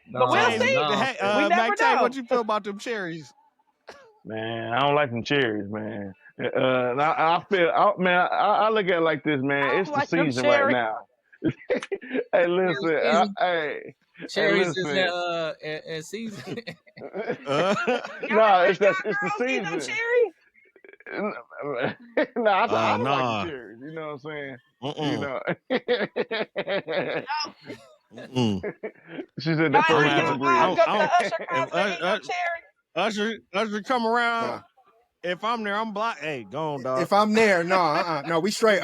No, but we'll see. We never Mike Tay, know. what you feel about them cherries? Man, I don't like them cherries, man. I look at it like this, man. It's the like them season right cherries. now. Hey, listen, cherries listen. is in season. No, it's the season. Cherries? I don't like Nah. the cherries. You know what I'm saying? She said that Miley, Parisian you bread. go to the Usher concert and eat no cherry. Usher come around. Nah. If I'm there, I'm blocked. Hey, go on, dog. If I'm there, no, we straight.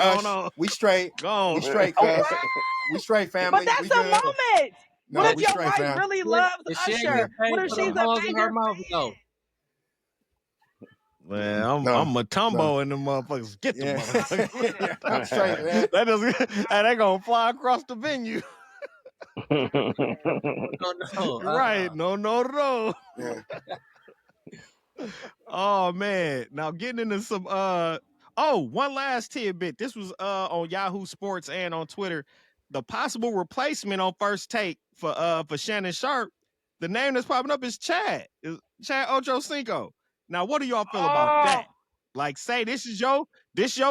We straight. Go on. We straight, cuz. We straight, family. But that's we a good. moment. No, What if we your straight, wife fam. really loves If she ain't Usher? getting paid What if for she's them a holes in her bigger mouth, fan? no. Man, I'm Matumbo in them motherfuckers. Get them motherfuckers. Yeah, I'm straight, man. That doesn't, and they gonna fly across the venue. No. Right. No. Yeah. Oh man. Now getting into some one last tidbit. This was on Yahoo Sports and on Twitter. The possible replacement on First Take for Shannon Sharpe. The name that's popping up is Chad. Is Chad Ochocinco. Now, what do y'all feel about that? Like, say this is your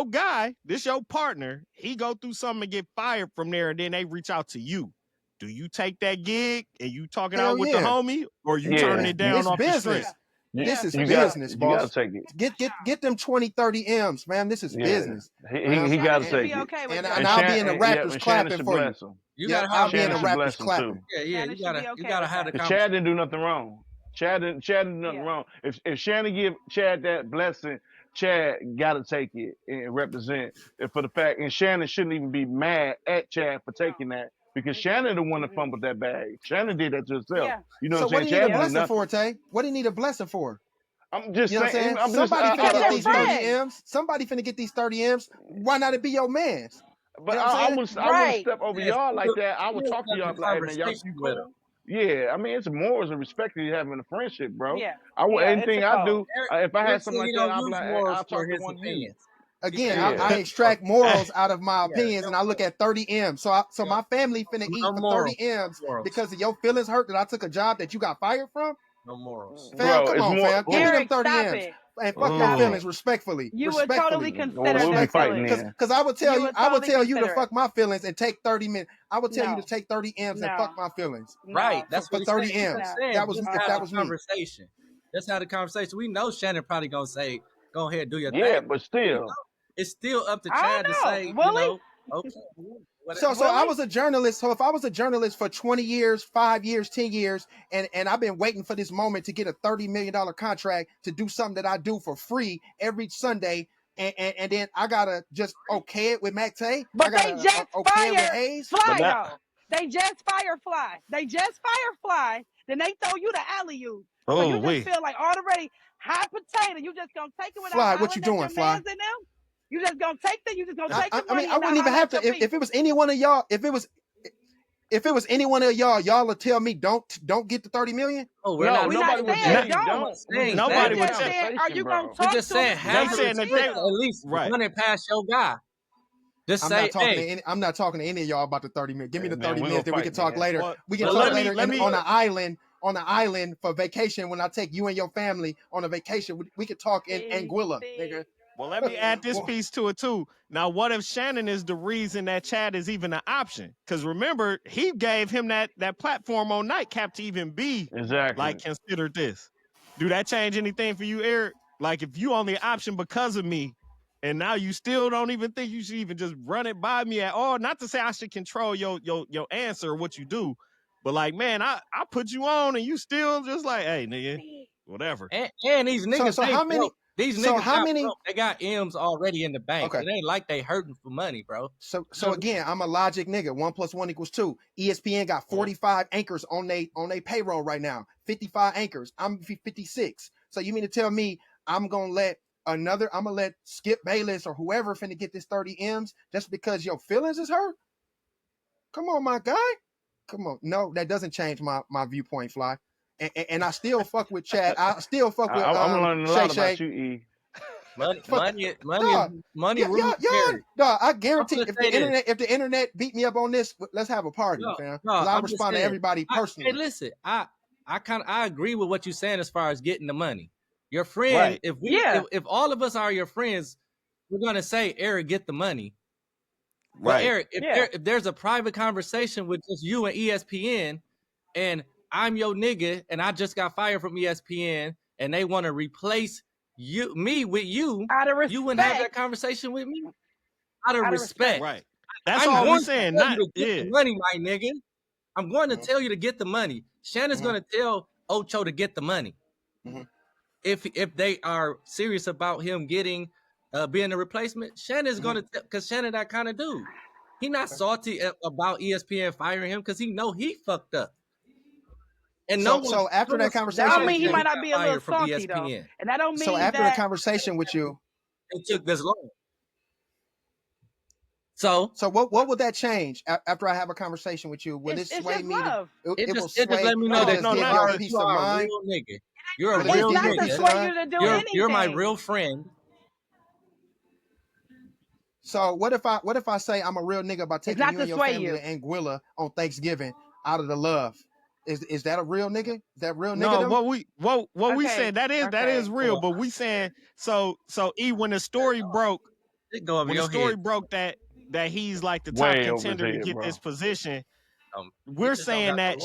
guy, this your partner. He go through something and get fired from there, and then they reach out to you. Do you take that gig and you talking out with the homie, or you turning it down off the street? This is business, boss. You gotta take it. Get them 20, 30 M's, man. This is business. He gotta take it. Okay with and that. I'll be in the rappers clapping for you. I'll be in the rappers clapping. Yeah, you gotta have the conversation. Chad didn't do nothing wrong. Chad didn't do nothing wrong. If Shannon give Chad that blessing, Chad gotta take it and represent it for the fact. And Shannon shouldn't even be mad at Chad for taking that. Because Shannon the one that fumbled that bag. Shannon did that to herself. Yeah. You know So what I'm saying? what do you need a blessing for, Tay? What do you need a blessing for? I'm just You know what I'm saying. saying? Somebody finna get these 30 M's. Somebody finna get these 30 M's. Why not it be your man's? But you know I wouldn't step over y'all like that. I would talk to y'all like, hey, man, y'all cool? Yeah, I mean, it's morals and respect that you have in a friendship, bro. Yeah. Anything I do, if I had something like that, I'd be like, hey, I'll talk to one of you. Again, I extract morals out of my opinions, and I look at 30 M's. So my family finna eat for 30 M's because of your feelings hurt that I took a job that you got fired from? No morals. Fam, come on, fam. Give me them 30 stop M's. it. And fuck your feelings respectfully. You would totally consider We'll be that fighting feeling. Because I would tell you, to consider fuck my feelings and take 30 minutes. I would tell you to take 30 M's and No. fuck my feelings. Right. That's for what 30 M's. That was if that was me. Conversation. That's how the conversation. We know Shannon probably gonna say, "Go ahead, do your thing." Yeah, but still, it's still up to Chad to say, Willie? okay. So I was a journalist. So if I was a journalist for 20 years, 5 years, 10 years, and I've been waiting for this moment to get a $30 million contract to do something that I do for free every Sunday, and then I gotta just okay it with Mac Tay. But they just fired Fly though. They just fired Fly. Then they throw you the alley-oop. So you just feel like already hot potato. You just gonna take it without Fly, what you doing, Fly? You just gonna take that. You just gonna take the money. I mean, I wouldn't even have to. If it was any one of y'all, if it was any one of y'all would tell me don't get the 30 million. Oh, nobody would say don't. Nobody would say. Are you gonna talk just to saying, them? at least run it past your guy. Just say, I'm not talking to any of y'all about the 30 million. Give me the 30 million, then we can talk later. Well, we can talk later on an island for vacation. When I take you and your family on a vacation, we could talk in Anguilla, nigga. Well, let me add this piece to it too. Now, what if Shannon is the reason that Chad is even an option? Because remember, he gave him that platform on Nightcap to even be like considered this. Do that change anything for you, Eric? Like if you only an option because of me, and now you still don't even think you should even just run it by me at all. Not to say I should control your answer or what you do, but like, man, I put you on and you still just like, hey, nigga, whatever. And these niggas, so how many? These niggas, they got M's already in the bank. Okay. It ain't like they hurting for money, bro. So again, I'm a logic nigga. 1 + 1 = 2. ESPN got 45 anchors on they payroll right now. 55 anchors. I'm 56. So you mean to tell me I'm gonna let Skip Bayless or whoever finna get this 30 M's just because your feelings is hurt? Come on, my guy. Come on. No, that doesn't change my viewpoint, Fly. And I still fuck with Chad. I still fuck with I'm learning a lot about you, E. Money. I guarantee if the internet beat me up on this, let's have a party, fam. I respond to everybody personally. Hey, listen, I agree with what you're saying as far as getting the money. Your friend, if all of us are your friends, we're gonna say, Eric, get the money. Right. But Eric, if there's a private conversation with just you and ESPN, and I'm your nigga, and I just got fired from ESPN, and they want to replace with you, Out of respect. you wouldn't have that conversation with me. Out of respect. Right. That's I'm all going we're saying. to tell Not you to get the money, my nigga. I'm going to tell you to get the money. Shannon's going to tell Ocho to get the money. If they are serious about him getting being a replacement, Shannon's going to because Shannon that kind of dude. He not salty about ESPN firing him because he know he fucked up. And so after that conversation, that don't mean he with might you, not be a little salty though, and that don't mean so after that the conversation with you, it took this long. So what would that change after I have a conversation with you? Will it sway me? It just let me know that you are a real nigga. You're a real nigga. It's not to sway you to do anything. You're my real friend. So what if I say I'm a real nigga by taking you and your family to Anguilla on Thanksgiving out of the love? Is that a real nigga? Is that real nigga? No, what we saying that is real, but we saying so when the story broke, broke that he's like the top contender to get this position, we're saying that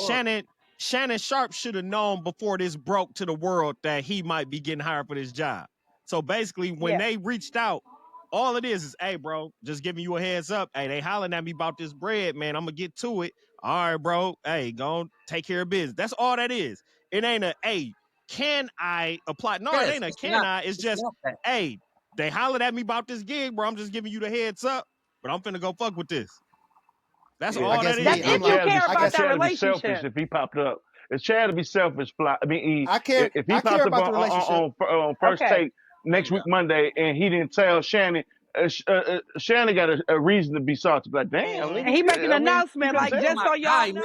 Shannon Sharpe should have known before this broke to the world that he might be getting hired for this job. So basically, when they reached out, all it is, hey, bro, just giving you a heads up. Hey, they hollering at me about this bread, man. I'm going to get to it. All right, bro. Hey, go on, take care of business. That's all that is. It ain't a, hey, can I apply? No, it ain't a can I. It's just, hey, they hollered at me about this gig, bro. I'm just giving you the heads up, but I'm finna go fuck with this. That's all that is. That's if you care about that relationship. Selfish if he popped up. It's Chad to be selfish. I mean, I care. If he popped up on first take next week Monday, and he didn't tell Shannon, Shannon got a reason to be salty. Like, damn, and he making an announcement like just so y'all know.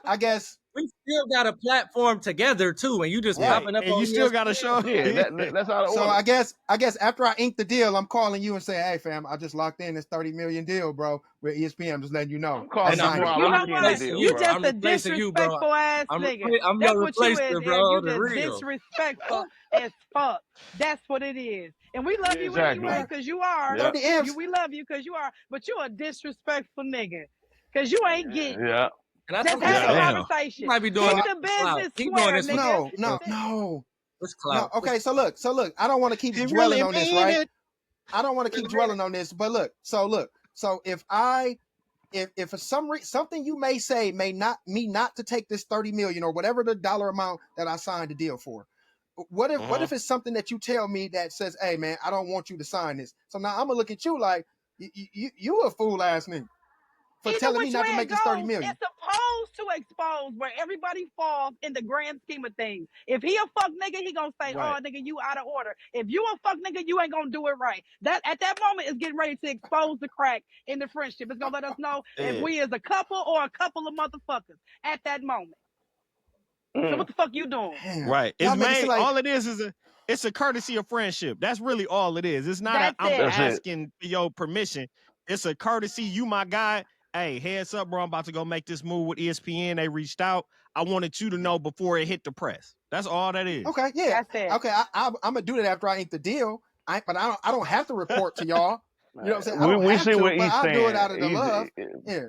I guess we still got a platform together too, and you just popping up. And you still got to show. Yeah, that's how. So I guess after I ink the deal, I'm calling you and saying, "Hey, fam, I just locked in this $30 million deal, bro, with ESPN. I'm just letting you know." I'm calling you just a disrespectful ass nigga. I'm your replacement, bro. You just disrespectful as fuck. That's what it is. And we love you anyway because you are. We love you because you are. But you a disrespectful nigga because you ain't getting. Yeah. Just have a conversation. You might be doing the business square, nigga. No. What's clout? No, okay, so look. I don't want to keep dwelling on this, right? I don't want to keep dwelling on this, but look. So if for some reason something you may say may not to take this $30 million or whatever the dollar amount that I signed the deal for. What if it's something that you tell me that says, "Hey man, I don't want you to sign this." So now I'm gonna look at you like you a fool ass nigga for telling me not to make this $30 million. It's supposed to expose where everybody falls in the grand scheme of things. If he a fuck nigga, he gonna say, "Oh nigga, you out of order." If you a fuck nigga, you ain't gonna do it right. That at that moment is getting ready to expose the crack in the friendship. It's gonna let us know if we is a couple or a couple of motherfuckers at that moment. So what the fuck you doing? Right. It's made, all it is it's a courtesy of friendship. That's really all it is. It's not I'm asking for your permission. It's a courtesy. You my guy. Hey, heads up, bro. I'm about to go make this move with ESPN. They reached out. I wanted you to know before it hit the press. That's all that is. Okay, yeah. That's it. Okay, I'm gonna do that after I ink the deal. But I don't have to report to y'all. You know what I'm saying? We see what he's saying. I do it out of the love. Yeah.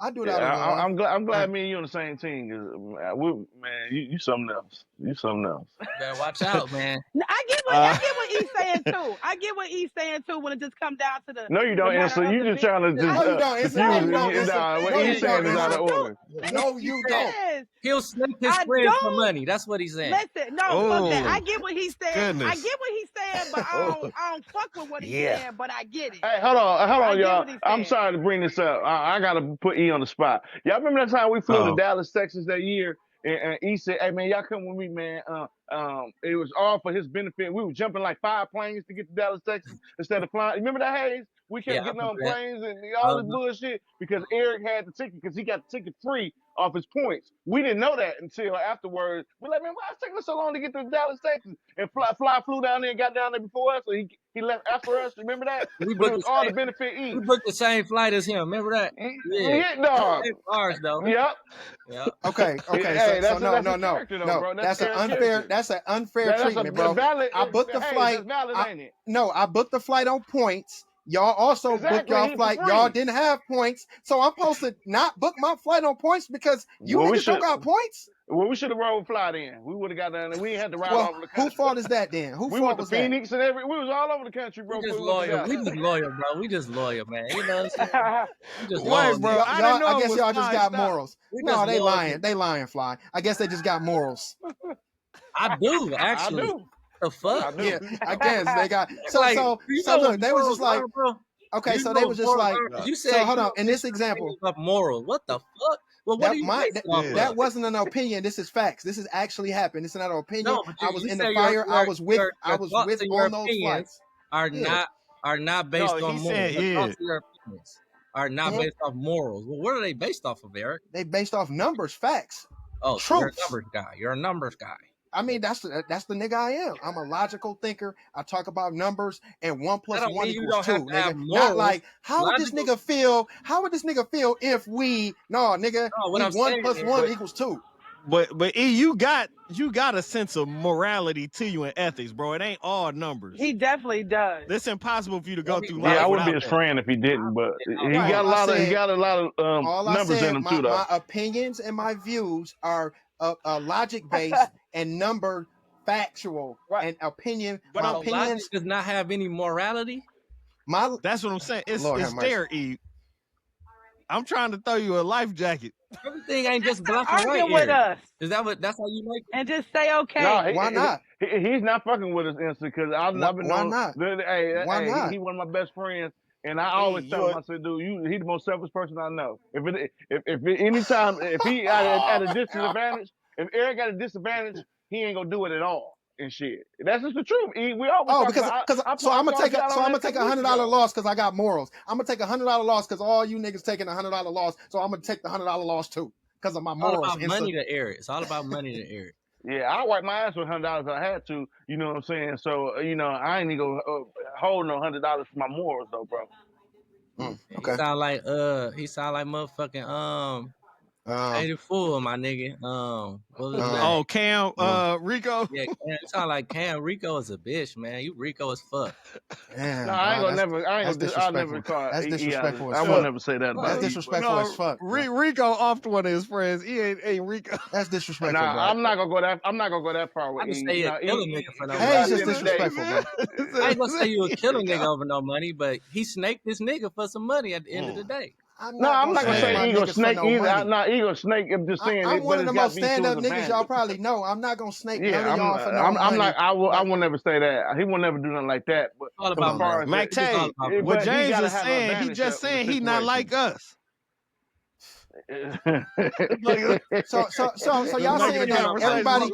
I do that. I'm glad me and you on the same team. Man, you something else. You something else. Better watch out, man. I get what he's saying too. I get what he's saying too when it just comes down to the. No, you don't answer. You just trying to just. No, you don't answer. What he's saying is out of order. No, you don't. He'll snake his friends for money. That's what he's saying. Listen, fuck that. I get what he's saying. I get what he's saying, but I don't fuck with what he's saying. But I get it. Hey, hold on, y'all. I'm sorry to bring this up. I gotta put E on the spot. Y'all remember that time we flew to Dallas, Texas that year? And E said, "Hey man, y'all come with me, man. It was all for his benefit. We were jumping like 5 planes to get to Dallas, Texas, instead of flying. Remember that, Hayes? We kept getting on planes and all this bullshit because Eric had the ticket because he got the ticket free off his points. We didn't know that until afterwards. We're like, man, why is it taking us so long to get to Dallas, Texas? And Fly flew down there and got down there before us, so he left after us. Remember that? We booked all the benefit E. We booked the same flight as him. Remember that? Yeah, dog. Ours though. Yep. Okay. Hey, so no. That's an unfair treatment, bro. I booked the flight. That's valid, ain't it? No, I booked the flight on points. Y'all also booked Exactly, y'all he flight. for Y'all free. didn't have points, so I'm supposed to not book my flight on points because you Well, we niggas don't should. got points. Well, we should have rolled fly then. We would have got down there. We ain't had to ride all Well, over the who country. fault is that then? Who We fault went to was that? Phoenix and we was all over the country, We bro. just Before we went to loyal. Dallas. We just loyal, bro. We just loyal, man. You know what I'm saying? We just Wait, loyal. bro. nigga. I didn't know I it guess was y'all just Fly. got Stop. morals. We No, just they loyal. lying. They lying, Fly. I guess they just got morals. I do, actually. I do. The fuck? I do. Yeah, I guess they got. Like, So you know look, what they was morals just like, are, bro? okay, You so know they what was just morals like, are? 'Cause you so said hold you on. don't In base this your example, opinions off morals. What the fuck? Well, what that do you my base it off that of? wasn't an opinion. This is facts. This is actually happened. This is not an opinion. No, but I was you in the say fire. I was with your thoughts and your on those opinions flights. are Yeah. not based No, on he morals. said, Your yeah. thoughts and your opinions are not Mhm. based off morals. Well, what are they based off of, Eric? They based off numbers, facts, Oh, so you're a truths. numbers guy. You're a numbers guy. I mean, that's the nigga I am. I'm a logical thinker. I talk about numbers, and 1 That + don't 1 mean you equals don't 2, have to have nigga. Not morals. like how would this Logical. nigga feel? How would this nigga feel if we nigga? No, what I'm 1 saying + is, 1 equals 2. But E, you got a sense of morality to you and ethics, bro. It ain't all numbers. He definitely does. It's impossible for you to go through Yeah, I life wouldn't be without his that. friend if he didn't, but he Right. got a lot of All I numbers in said, him too, though. my opinions and my views are logic based and number factual and opinion. But My so logic opinions. does not have any morality. That's what I'm saying. It's Lord have mercy. there, E. I'm trying to throw you a life jacket. Everything ain't just black and Argue white. with Eric. us Is that what? That's how you make it? and just say okay. No, Why not? He's not fucking with us instant because I've Why known. not? Hey, Why not? he one of my best friends, and I always tell him, I said, dude, he's the most selfish person I know. Anytime if he at a disadvantage, if Eric got a disadvantage, he ain't gonna do it at all and shit. That's just the truth. We always talk because about. so I'm gonna take a $100 $100 loss because I got morals. I'm gonna take a $100 loss because all you niggas taking a $100 loss. So I'm gonna take the $100 loss too because of my It's all morals. about money to Eric. It's all about money to Eric. Yeah, I wipe my ass with $100 if I had to. You know what I'm saying? So I ain't even gonna hold no $100 for my morals though, bro. Okay. He sound like motherfucking Ain't it fool, my nigga? What was his name? Oh, Cam, Rico. Yeah, Cam, you sound like Cam. Rico is a bitch, man. You Rico as fuck. Damn, No, I ain't bro, gonna never. I'll never call. That's disrespectful as I fuck. won't never say that about That's E, disrespectful as fuck. Rico off one of his friends. He ain't Rico. That's disrespectful, Nah, bro. I'm not gonna go that. I'm not gonna go that far with I just E. say No, kill a nigga for no Hey, money. it's just disrespectful, bro. I ain't gonna say you a kill a nigga over no money, but he snaked this nigga for some money at the end of the day. I'm not gonna say Eagle snake either. I'm not Eagle snake. I'm just saying I'm one of the most stand-up niggas advantage. y'all probably know. I'm not gonna snake none Yeah, of y'all for no I'm money. not. I will never say that. He will never do nothing like that. But All about as far as Mac Tay, what James is saying, he just saying he not like us. So y'all saying that everybody?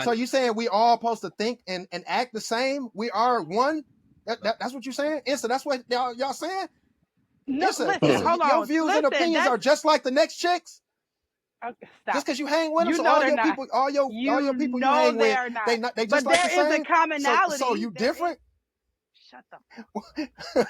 So you saying we all supposed to think and act the same? We are one. That's what you saying? Insta, that's what y'all saying? No, listen, hold on. Your views and opinions are just like the next chicks. Stop. Just because you hang with them, so know all they're your not. people, all your people you know hang they with, are not. they just but like there the is same. a commonality. So you different? Shut up.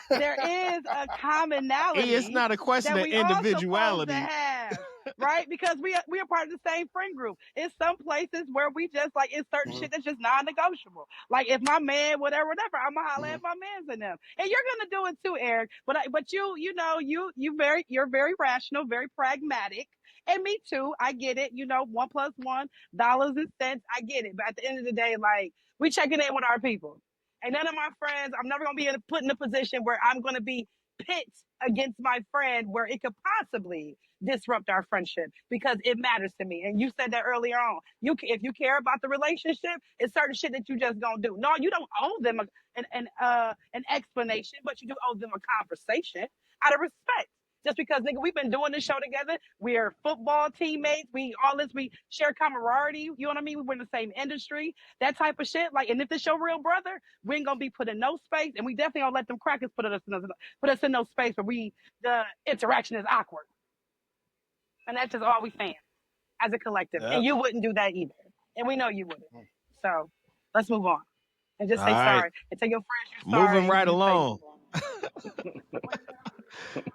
There is a commonality. It's not a question of individuality. To have, right? Because we are part of the same friend group. It's some places where we just like it's certain shit that's just non-negotiable. Like if my man, whatever, I'm gonna holler at my mans and them, and you're gonna do it too, Eric. But you're very rational, very pragmatic. And me too. I get it. 1 + 1 dollars and cents. I get it. But at the end of the day, like we checking in with our people. And none of my friends, I'm never going to be put in a position where I'm going to be pit against my friend where it could possibly disrupt our friendship because it matters to me. And you said that earlier on. If you care about the relationship, it's certain shit that you just don't do. No, you don't owe them an explanation, but you do owe them a conversation out of respect. Just because, nigga, we've been doing this show together. We are football teammates. We share camaraderie. You know what I mean? We're in the same industry. That type of shit. Like, and if it's your real brother, we ain't gonna be put in no space, and we definitely don't let them crackers put us in no space where the interaction is awkward. And that's just all we saying as a collective. Yep. And you wouldn't do that either. And we know you wouldn't. So let's move on. And just say sorry. And tell your friends you're sorry. Moving right along.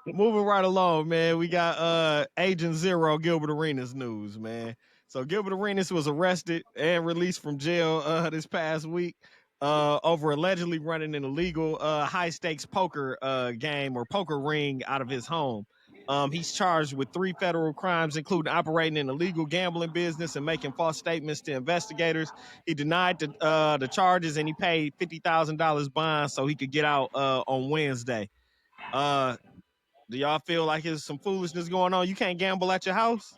Moving right along, man. We got Agent Zero, Gilbert Arenas news, man. So Gilbert Arenas was arrested and released from jail this past week. over allegedly running an illegal high stakes poker game or poker ring out of his home. He's charged with 3 federal crimes, including operating an illegal gambling business and making false statements to investigators. He denied the charges, and he paid $50,000 bond so he could get out on Wednesday. Do y'all feel like there's some foolishness going on? You can't gamble at your house?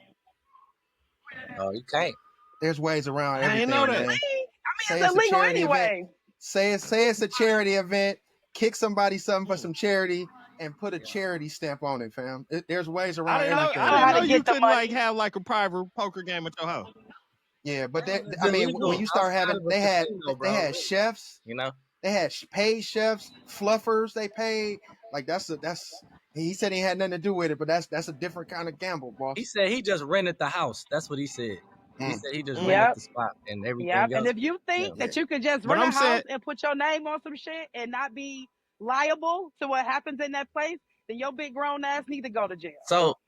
Oh, you can't. There's ways around I everything, ain't know that. man. I mean, Say it's it's a illegal charity event. anyway. Say it's a charity event. Kick somebody something for some charity and put a charity stamp on it, fam. There's ways around everything. I didn't know you couldn't like have like a private poker game at your house. Yeah, but I mean, when you start having, they had chefs. You know, they had paid chefs, fluffers. They paid like that's. He said he had nothing to do with it, but that's a different kind of gamble, boss. he said he just rented the house. That's what he said. He said he just rented Yep. the spot and everything Yep. else. And if you think that you could just But rent a I'm house saying- and put your name on some shit and not be liable to what happens in that place, then your big grown ass need to go to jail. So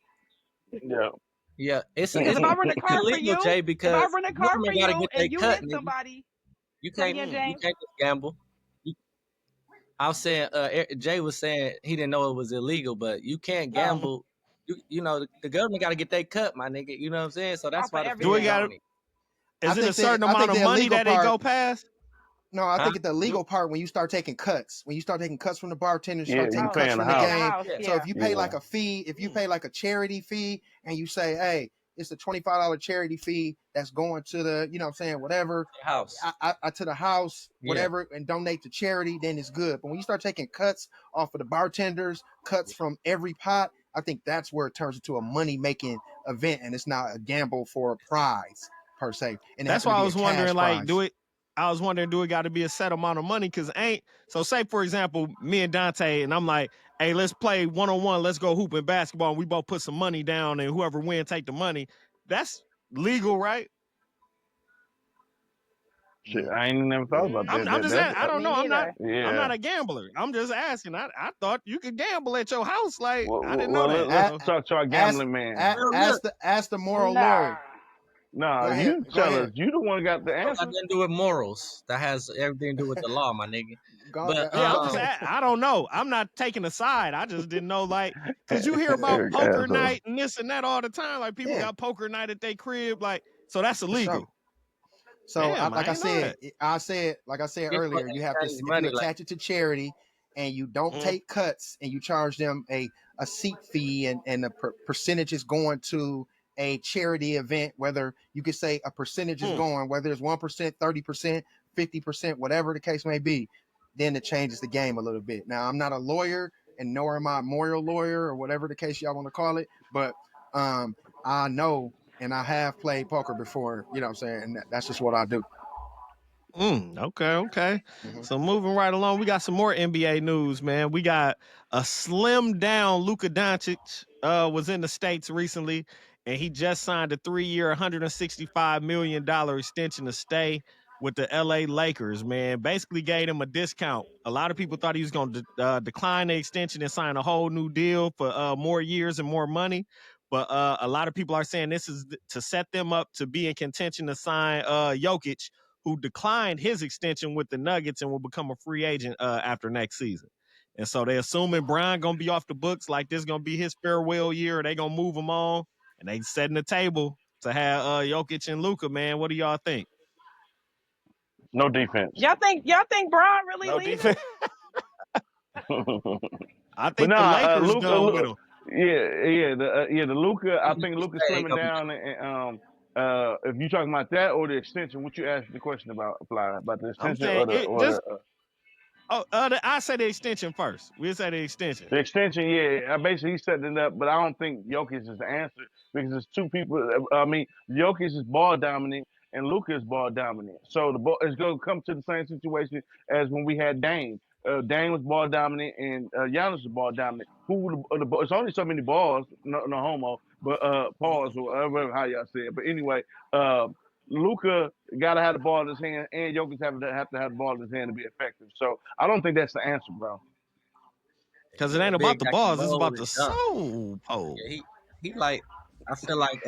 yeah, it's Because if I rent a car for illegal, you, Jay, if because I rent a car women for gotta you get their and you cut, hit nigga. somebody, You say can't again, you James. can't just gamble. I was saying Jay was saying he didn't know it was illegal, but you can't gamble. You know the government got to get their cut, my nigga. You know what I'm saying? So that's why the Do we got? Is it a certain amount of money that they go past? No, I think the legal part when you start taking cuts, from the bartenders, Yeah, start taking you cuts paying from the the house. game. Yeah. So if you pay like a fee, if you pay like a charity fee, and you say, hey, it's a $25 charity fee that's going to the, you know what I'm saying, whatever house, I to the house, whatever, and donate to charity, then it's good. But when you start taking cuts off of the bartenders, cuts from every pot, I think that's where it turns into a money making event, and it's not a gamble for a prize per se. And that's why I was wondering, like, do it got to be a set amount of money? Because so say for example, me and Dante, and I'm like, hey, let's play 1-on-1, let's go hooping basketball, and we both put some money down, and whoever wins take the money. That's legal, right? Shit, I ain't never thought about that. I'm just saying, I don't know. I'm not Yeah. a gambler. I'm just asking. I thought you could gamble at your house. Like, I didn't Well, know that. let's talk to our gambling man. Ask the moral lawyer. Nah, Go you ahead. tell us. You the one who got the That answer. got nothing to do with morals. That has everything to do with the law, my nigga. But I don't know. I'm not taking a side. I just didn't know, like, because you hear about poker night and this and that all the time. Like, people got poker night at their crib. Like, so that's illegal. So, like I said earlier, you have to, if you attach it to charity and you don't take cuts and you charge them a seat fee and the percentage is going to a charity event, whether you could say a percentage is going, whether it's 1%, 30%, 50%, whatever the case may be, then it changes the game a little bit. Now, I'm not a lawyer and nor am I a moral lawyer or whatever the case y'all want to call it, but I know and I have played poker before, you know what I'm saying? And that's just what I do. Okay. So moving right along, we got some more NBA news, man. We got a slimmed down Luka Doncic was in the States recently, and he just signed a 3-year, $165 million extension to stay with the LA Lakers, man. Basically gave him a discount. A lot of people thought he was going to decline the extension and sign a whole new deal for more years and more money. But a lot of people are saying this is to set them up to be in contention to sign Jokic, who declined his extension with the Nuggets and will become a free agent after next season. And so they're assuming Brian going to be off the books, like this going to be his farewell year. They going to move him on, and they setting the table to have Jokic and Luka, man. What do y'all think? No defense. Y'all think Brian really leaving? Defense. I think the Lakers done with him. The Luka. I think Luka's slimming down, and if you're talking about that or the extension, what you asked the question about, Fly, about the extension I say the extension first. We'll say the extension. The extension, basically he's setting it up, but I don't think Jokic is the answer because there's two people. I mean, Jokic is ball dominant and Luka is ball dominant. So it's going to come to the same situation as when we had Dame. Dame was ball dominant and Giannis was ball dominant. It's only so many balls, no homo, but pause or whatever how y'all say it. But anyway, Luka gotta have the ball in his hand, and Jokic have to have the ball in his hand to be effective. So I don't think that's the answer, bro. Because it ain't about the balls, it's about the soul pole. Yeah, he like, I feel like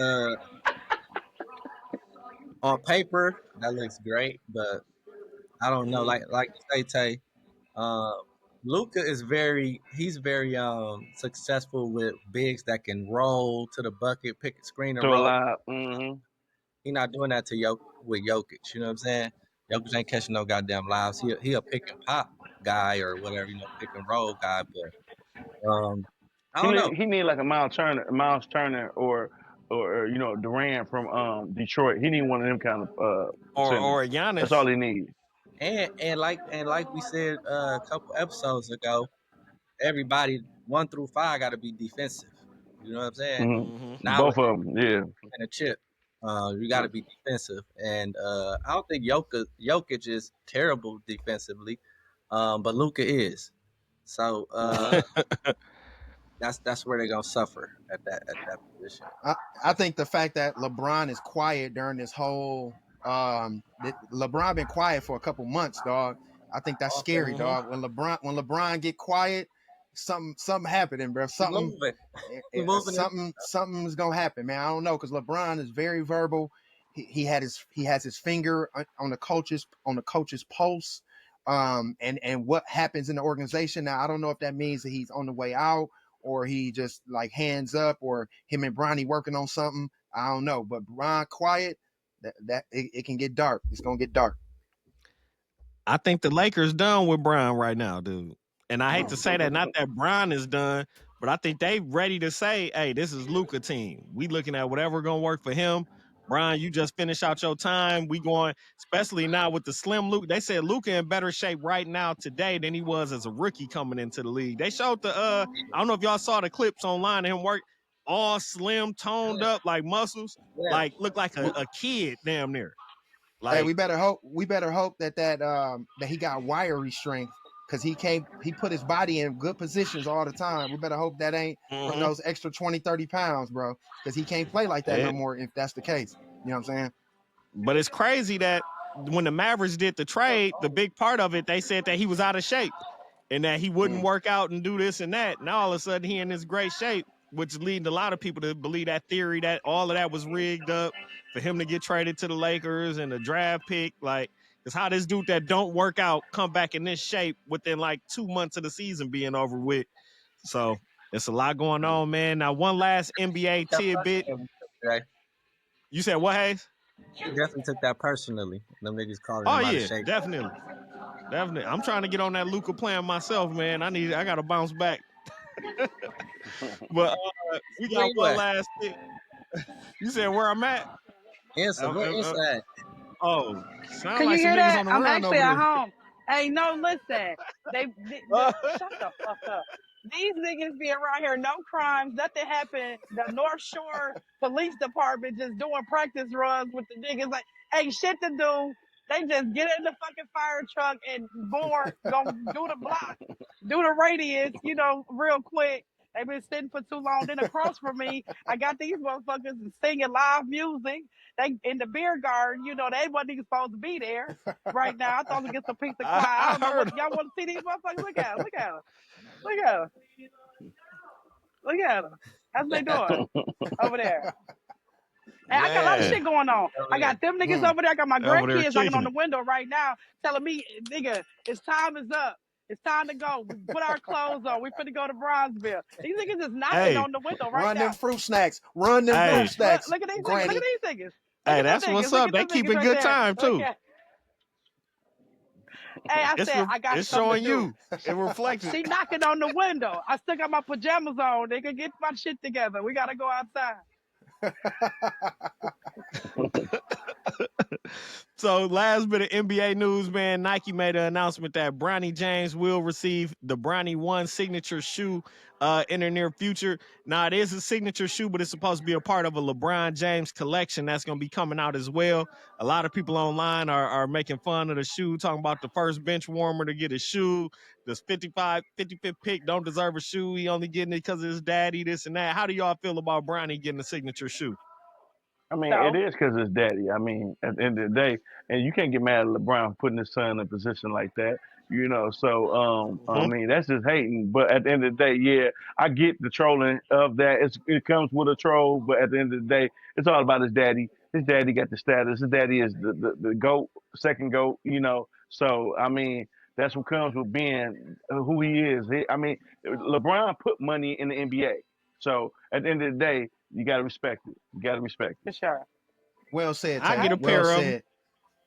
on paper that looks great, but I don't know. Like you say, Tay, Luca is he's very successful with bigs that can roll to the bucket, pick a screen and To a roll. line. Mm-hmm. He's not doing that with Jokic. You know what I'm saying? Jokic ain't catching no goddamn lives. He a pick and pop guy or whatever, pick and roll guy. But I don't know. He need like a Miles Turner, or Durant from Detroit. He need one of them kind of centers. or That's Giannis. all he needs. And like we said a couple episodes ago, everybody 1 through 5 got to be defensive. You know what I'm saying? Mm-hmm. Now Both of them, yeah. And a chip, you got to be defensive, and I don't think Jokic is terrible defensively, but Luka is. So that's where they're gonna suffer at that position. I think the fact that LeBron is quiet during this whole LeBron been quiet for a couple months, dog. I think that's scary, dog. When LeBron get quiet, something happening, bro. Something is gonna happen, man. I don't know, because LeBron is very verbal. He has his finger on the coach's pulse, and what happens in the organization. Now I don't know if that means that he's on the way out, or he just like hands up, or him and Bronny working on something. I don't know, but Bron quiet, that it can get dark. It's gonna get dark. I think the Lakers done with Bron right now, dude. And I hate to say that, not that Bron is done, but I think they ready to say, hey, this is Luka team. We looking at whatever gonna work for him. Bron, you just finish out your time. We going, especially now with the slim Luka. They said Luka in better shape right now today than he was as a rookie coming into the league. They showed the I don't know if y'all saw the clips online of him work, all slim, toned up, like muscles, like look like a kid damn near. Like, hey, we better hope that he got wiry strength, because he put his body in good positions all the time. We better hope that ain't from those extra 20, 30 pounds, bro, because he can't play like that no more if that's the case. You know what I'm saying? But it's crazy that when the Mavericks did the trade, the big part of it, they said that he was out of shape and that he wouldn't work out and do this and that. Now all of a sudden he in this great shape, which is leading a lot of people to believe that theory that all of that was rigged up for him to get traded to the Lakers and the draft pick. Like, it's how this dude that don't work out come back in this shape within like 2 months of the season being over with. So it's a lot going on, man. Now, one last NBA tidbit. You said what, Hayes? He definitely took that personally. Them niggas calling him out of shape. Definitely. I'm trying to get on that Luka plan myself, man. I got to bounce back. But we got one last thing. You said where I'm at? Answer. What is that? Oh, sound can like you some hear niggas that? on the I'm run actually over at there. home. Hey, no, listen. Shut the fuck up. These niggas be around here, no crimes, nothing happened. The North Shore Police Department just doing practice runs with the niggas. Like, hey, shit to do. They just get in the fucking fire truck and go do the block, do the radius, real quick. They've been sitting for too long. Then across from me, I got these motherfuckers singing live music. They in the beer garden, they wasn't even supposed to be there right now. I thought to get some peace and quiet. I don't know what y'all want to see these motherfuckers. Look at them. Look at them. How's they doing over there? Hey, I got a lot of shit going on. I got them niggas over there. I got my grandkids knocking on the window right now, telling me, nigga, time is up. It's time to go. We put our clothes on. We finna go to Bronzeville. These niggas is knocking on the window right now. Run them fruit snacks. Look at these niggas. Look at these niggas. Hey, that's what's up. They keep it good time too. Hey, I said I got it's something showing to do. you. It reflects. She knocking on the window. I still got my pajamas on. They can get my shit together. We gotta go outside. So last bit of NBA news, man. Nike made an announcement that Bronny James will receive the Bronny 1 signature shoe in the near future. Now, it is a signature shoe, but it's supposed to be a part of a LeBron James collection that's going to be coming out as well. A lot of people online are making fun of the shoe, talking about the first bench warmer to get a shoe. This 55th pick don't deserve a shoe. He only getting it because of his daddy, this and that. How do y'all feel about Bronny getting a signature shoe? I mean, it is because it's daddy. I mean, at the end of the day, and you can't get mad at LeBron for putting his son in a position like that, So, I mean, that's just hating. But at the end of the day, yeah, I get the trolling of that. It comes with a troll, but at the end of the day, it's all about his daddy. His daddy got the status. His daddy is the GOAT, second GOAT, So I mean, that's what comes with being who he is. LeBron put money in the NBA. So at the end of the day, you got to respect it. You got to respect For it. sure. Well said, I Tay. get a Well pair of them. said.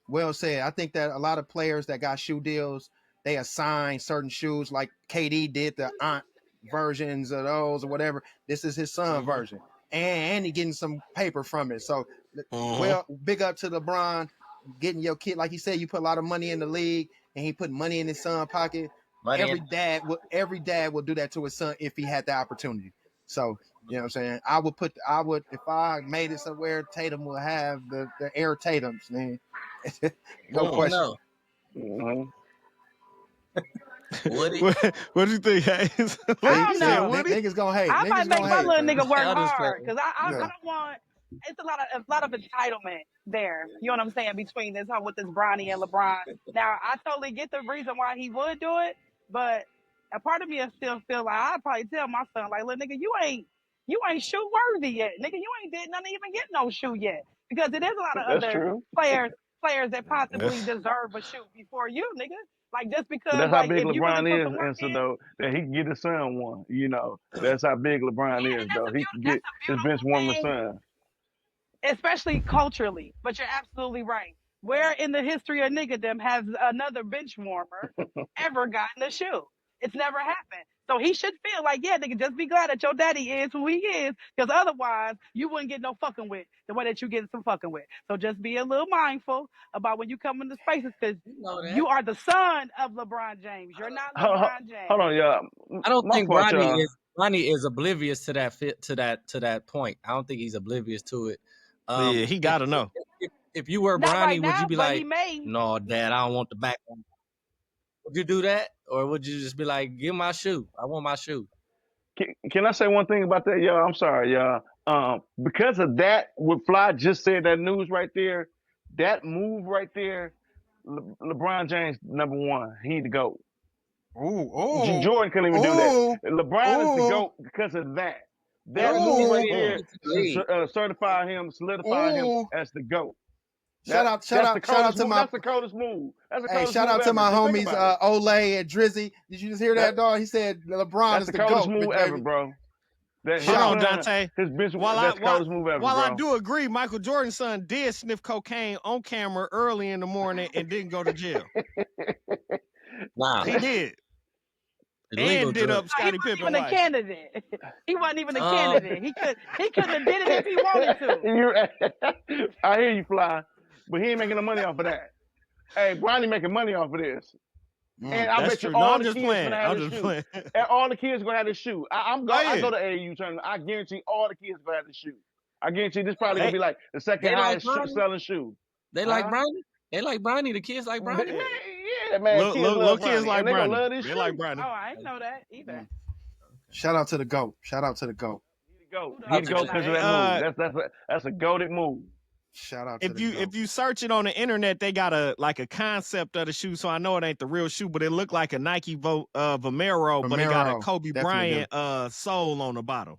Well said. I think that a lot of players that got shoe deals, they assign certain shoes, like KD did the aunt versions of those or whatever. This is his son version, and he getting some paper from it. So, well, big up to LeBron getting your kid. Like he said, you put a lot of money in the league, and he put money in his son's pocket. Every dad will do that to his son if he had the opportunity. So, you know what I'm saying? I would, if I made it somewhere, Tatum will have the Air Tatums, man. No question. Mm-hmm. Woody. What do you think, Hayes? I don't Said know. Woody? Niggas gonna hate. I might Niggas make gonna my hate. little Man. nigga work I'll just hard play. because I Yeah. don't want. It's a lot of entitlement there. You know what I'm saying between this whole with this Bronny and LeBron. Now I totally get the reason why he would do it, but a part of me still feel like I'd probably tell my son like, "Look, nigga, you ain't shoe worthy yet, nigga. You ain't did nothing to even get no shoe yet because it is a lot of That's other true. players that possibly deserve a shoe before you, nigga. Like just But because that's how like big if you really LeBron put is, some work and so in, though that he can get his son one. You know, that's how big LeBron yeah, is, and though. He can that's get a his bench beautiful warmer thing son. especially culturally. But you're absolutely right. Where in the history of niggadom has another bench warmer ever gotten a shoe? It's never happened. So he should feel like, yeah, nigga, just be glad that your daddy is who he is, because otherwise you wouldn't get no fucking with the way that you get some fucking with. So just be a little mindful about when you come into spaces, because you are the son of LeBron James. You're not LeBron Hold James. on, y'all. I don't My think fault, y'all. Bronny is oblivious to that point. I don't think he's oblivious to it. Yeah, he If, gotta know. if you were Not right Bronny, would now, you be but he like, may. "No, Dad, I don't want the back one"? Would you do that, or would you just be like, "Give my shoe. I want my shoe"? Can I say one thing about that, y'all? I'm sorry, y'all. Because of that, what Fly just said, that news right there, that move right there, LeBron James #1. He the GOAT. Ooh, Jordan couldn't even do that. ooh, LeBron is the ooh, GOAT because of that. He That already move been right ooh, there to the league. certify him, solidify him ooh. as the GOAT. Shout out to my That's the coldest move. That's the Hey, coldest shout move out to ever. my Just think homies about it. Olay and Drizzy. Did you just hear that, That dog? He said LeBron that's is the the coldest GOAT, move big ever, baby. bro. That his Hold Shout. on, son, Dante. his bench. While That's the coldest move ever, I bro. do agree, Michael Jordan's son did sniff cocaine on camera early in the morning and didn't go to jail. Nah, He did. illegal And did drugs. up He Scottie wasn't Pippen even a wife. candidate. He wasn't even a Um, candidate. He couldn't have did it if he wanted to. I hear you, Fly, but he ain't making no money off of that. Hey, Bronny making money off of this. And I That's bet you true. No, all I'm the just kids gonna playing. have I'm this just shoe. playing. And all the kids gonna have this shoe. I Oh go yeah. to AAU tournament. I guarantee all the kids gonna have this shoe. I guarantee this probably gonna They be like the second they like highest Bronny. selling shoe. They like Huh? Bronny. They like Bronny. The kids like Man, Bronny. yeah, man. Kids little love kids Bronny, like and they gonna Bronny. love this They like shoe. Oh, Bronny. I didn't know that either. Shout out to the GOAT. Shout out to the GOAT. He the goat. Who He doesn't the know goat that? because of Hey, that move. That's a goated move. Shout out to the GOAT. if you search it on the internet, they got a concept of the shoe, so I know it ain't the real shoe, but it looked like a Nike Vomero, but it got a Romero Kobe definitely do. Bryant sole on the bottom.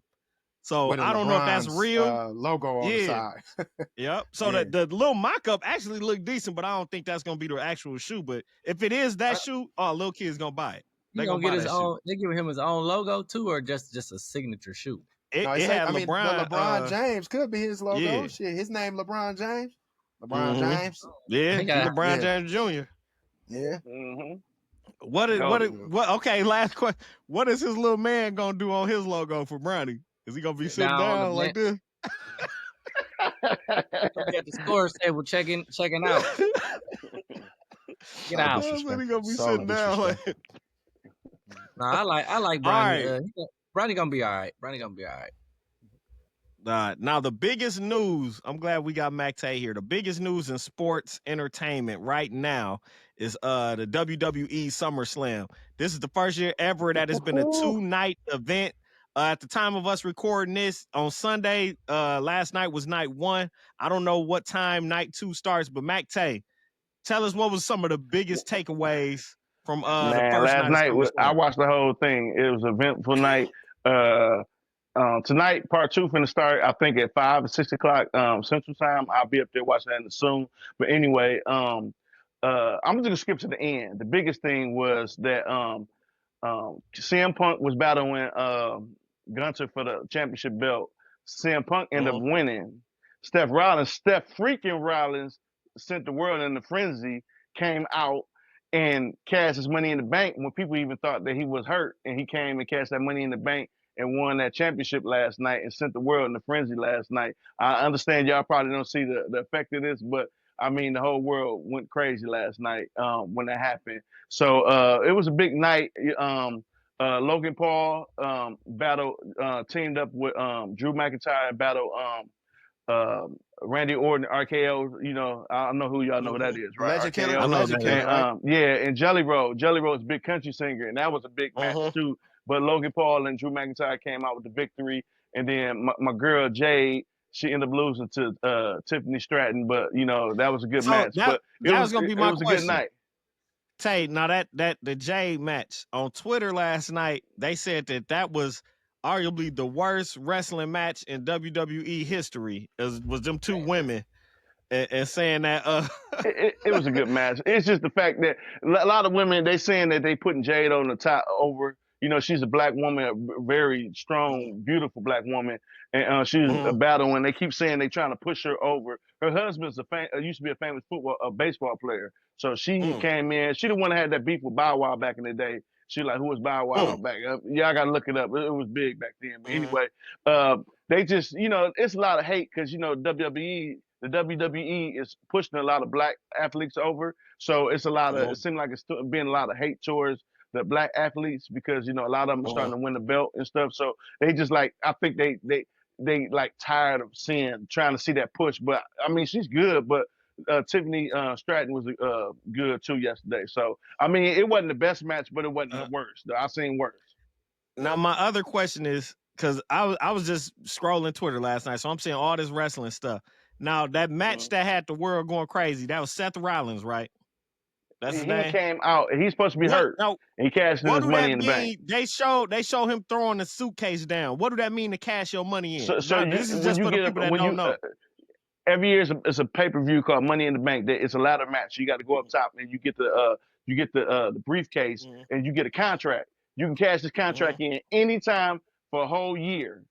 So With a I don't know if that's LeBron's real. logo on the Yeah. side. Yep. So Yeah. the little mock-up actually looked decent, but I don't think that's gonna be the actual shoe. But if it is that shoe, little kid's gonna buy it. He They gonna gonna get buy his that own. shoe. They giving him his own logo too, or just a signature shoe. No, It had the LeBron. LeBron James could be his logo. Yeah. Shit, his name LeBron James. LeBron Mhm. James. Yeah, He he got LeBron Yeah. James Jr. Yeah. Mm-hmm. What? Okay, last question. What is his little man gonna do on his logo for Bronny? Is he gonna be sit sitting down on the down like bench. this? He'll be at the scores table checking out. Get out. I said he gonna be So sitting down like. No, I like All Bronny. right. Bronny gonna be all right. Bronny gonna be all right. Now the biggest news, I'm glad we got Mac Tay here. The biggest news in sports entertainment right now is the WWE SummerSlam. This is the first year ever that it's been a 2-night event. At the time of us recording this on Sunday, last night was night 1. I don't know what time night 2 starts, but Mac Tay, tell us what was some of the biggest takeaways from the Man, first last night of night I SummerSlam. watched the whole thing. It was an eventful night. Tonight, part 2 finna start, I think, at 5 or 6 o'clock Central Time. I'll be up there watching that soon. But anyway, I'm just gonna skip to the end. The biggest thing was that CM Punk was battling Gunter for the championship belt. CM Punk ended up winning. Steph freaking Rollins sent the world in a frenzy, came out and cashed his money in the bank when people even thought that he was hurt. And he came and cashed that money in the bank and won that championship last night and sent the world in a frenzy last night. I understand y'all probably don't see the effect of this, but I mean, the whole world went crazy last night when that happened. So it was a big night. Logan Paul teamed up with Drew McIntyre and battled Randy Orton, RKO. You know, I don't know who y'all know who that is, right? Legend Killer, RKO. Legend Killer, right? Yeah, and Jelly Roll. Jelly Roll's a big country singer, and that was a big match too. But Logan Paul and Drew McIntyre came out with the victory, and then my girl Jade, she ended up losing to Tiffany Stratton, but you know that was a good match. But that was gonna be my question. A good night. Tay, now that the Jade match on Twitter last night, they said that was arguably the worst wrestling match in WWE history. Was them two women, and saying that it was a good match. It's just the fact that a lot of women, they saying that they putting Jade on the top over. You know, she's a black woman, a very strong, beautiful black woman, and she's a battle. And they keep saying they trying to push her over. Her husband's used to be a famous baseball player, so she came in. She the one that had that beef with Bow Wow back in the day. She like, who was Bow Wow back? Yeah, I gotta look it up. It was big back then. But anyway, they just, you know, it's a lot of hate because you know the WWE is pushing a lot of black athletes over. So it's a lot of, it seems like it's being a lot of hate towards the black athletes because, you know, a lot of them are starting to win the belt and stuff. So they just like, I think they like tired of trying to see that push. But I mean, she's good, but Tiffany Stratton was good too yesterday. So, I mean, it wasn't the best match, but it wasn't the worst. I've seen worse. Now, my other question is, because I was just scrolling Twitter last night, so I'm seeing all this wrestling stuff. Now, that match that had the world going crazy, that was Seth Rollins, right? That's his name? He came out. He's supposed to be hurt. And he cashed in his money in the bank. They show him throwing the suitcase down. What do that mean to cash your money in? So this is just for the people that don't know. Every year it's a pay-per-view called Money in the Bank. It's a ladder match. You got to go up top and you get the briefcase and you get a contract. You can cash this contract in anytime for a whole year.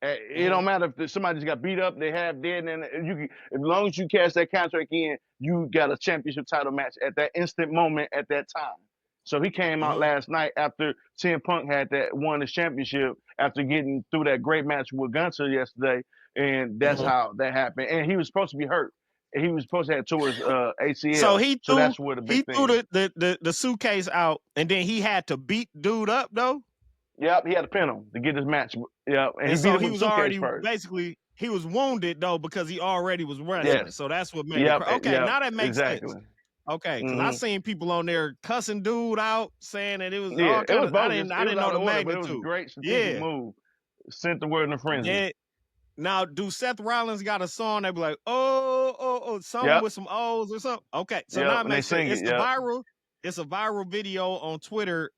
It don't matter if somebody just got beat up, they have dead, and you can, as long as you cash that contract in, you got a championship title match at that instant moment at that time. So he came out last night after CM Punk had won his championship after getting through that great match with Gunther yesterday, and that's how that happened. And he was supposed to be hurt. He was supposed to have tore his ACL. So that's where the big thing. He threw the suitcase out, and then he had to beat dude up though. Yep, he had to pin him to get his match. Yep, and he was already basically he was wounded though because he already was wrestling. Yes. So that's what made it. Okay, now that makes sense. Okay, because I seen people on there cussing dude out, saying that it was all kind of. I didn't know the magnitude. It was a great strategic move. Sent the word in a frenzy. Yeah. Now, do Seth Rollins got a song that be like, something with some O's or something? Okay, so now it makes sense. It's the viral. It's a viral video on Twitter.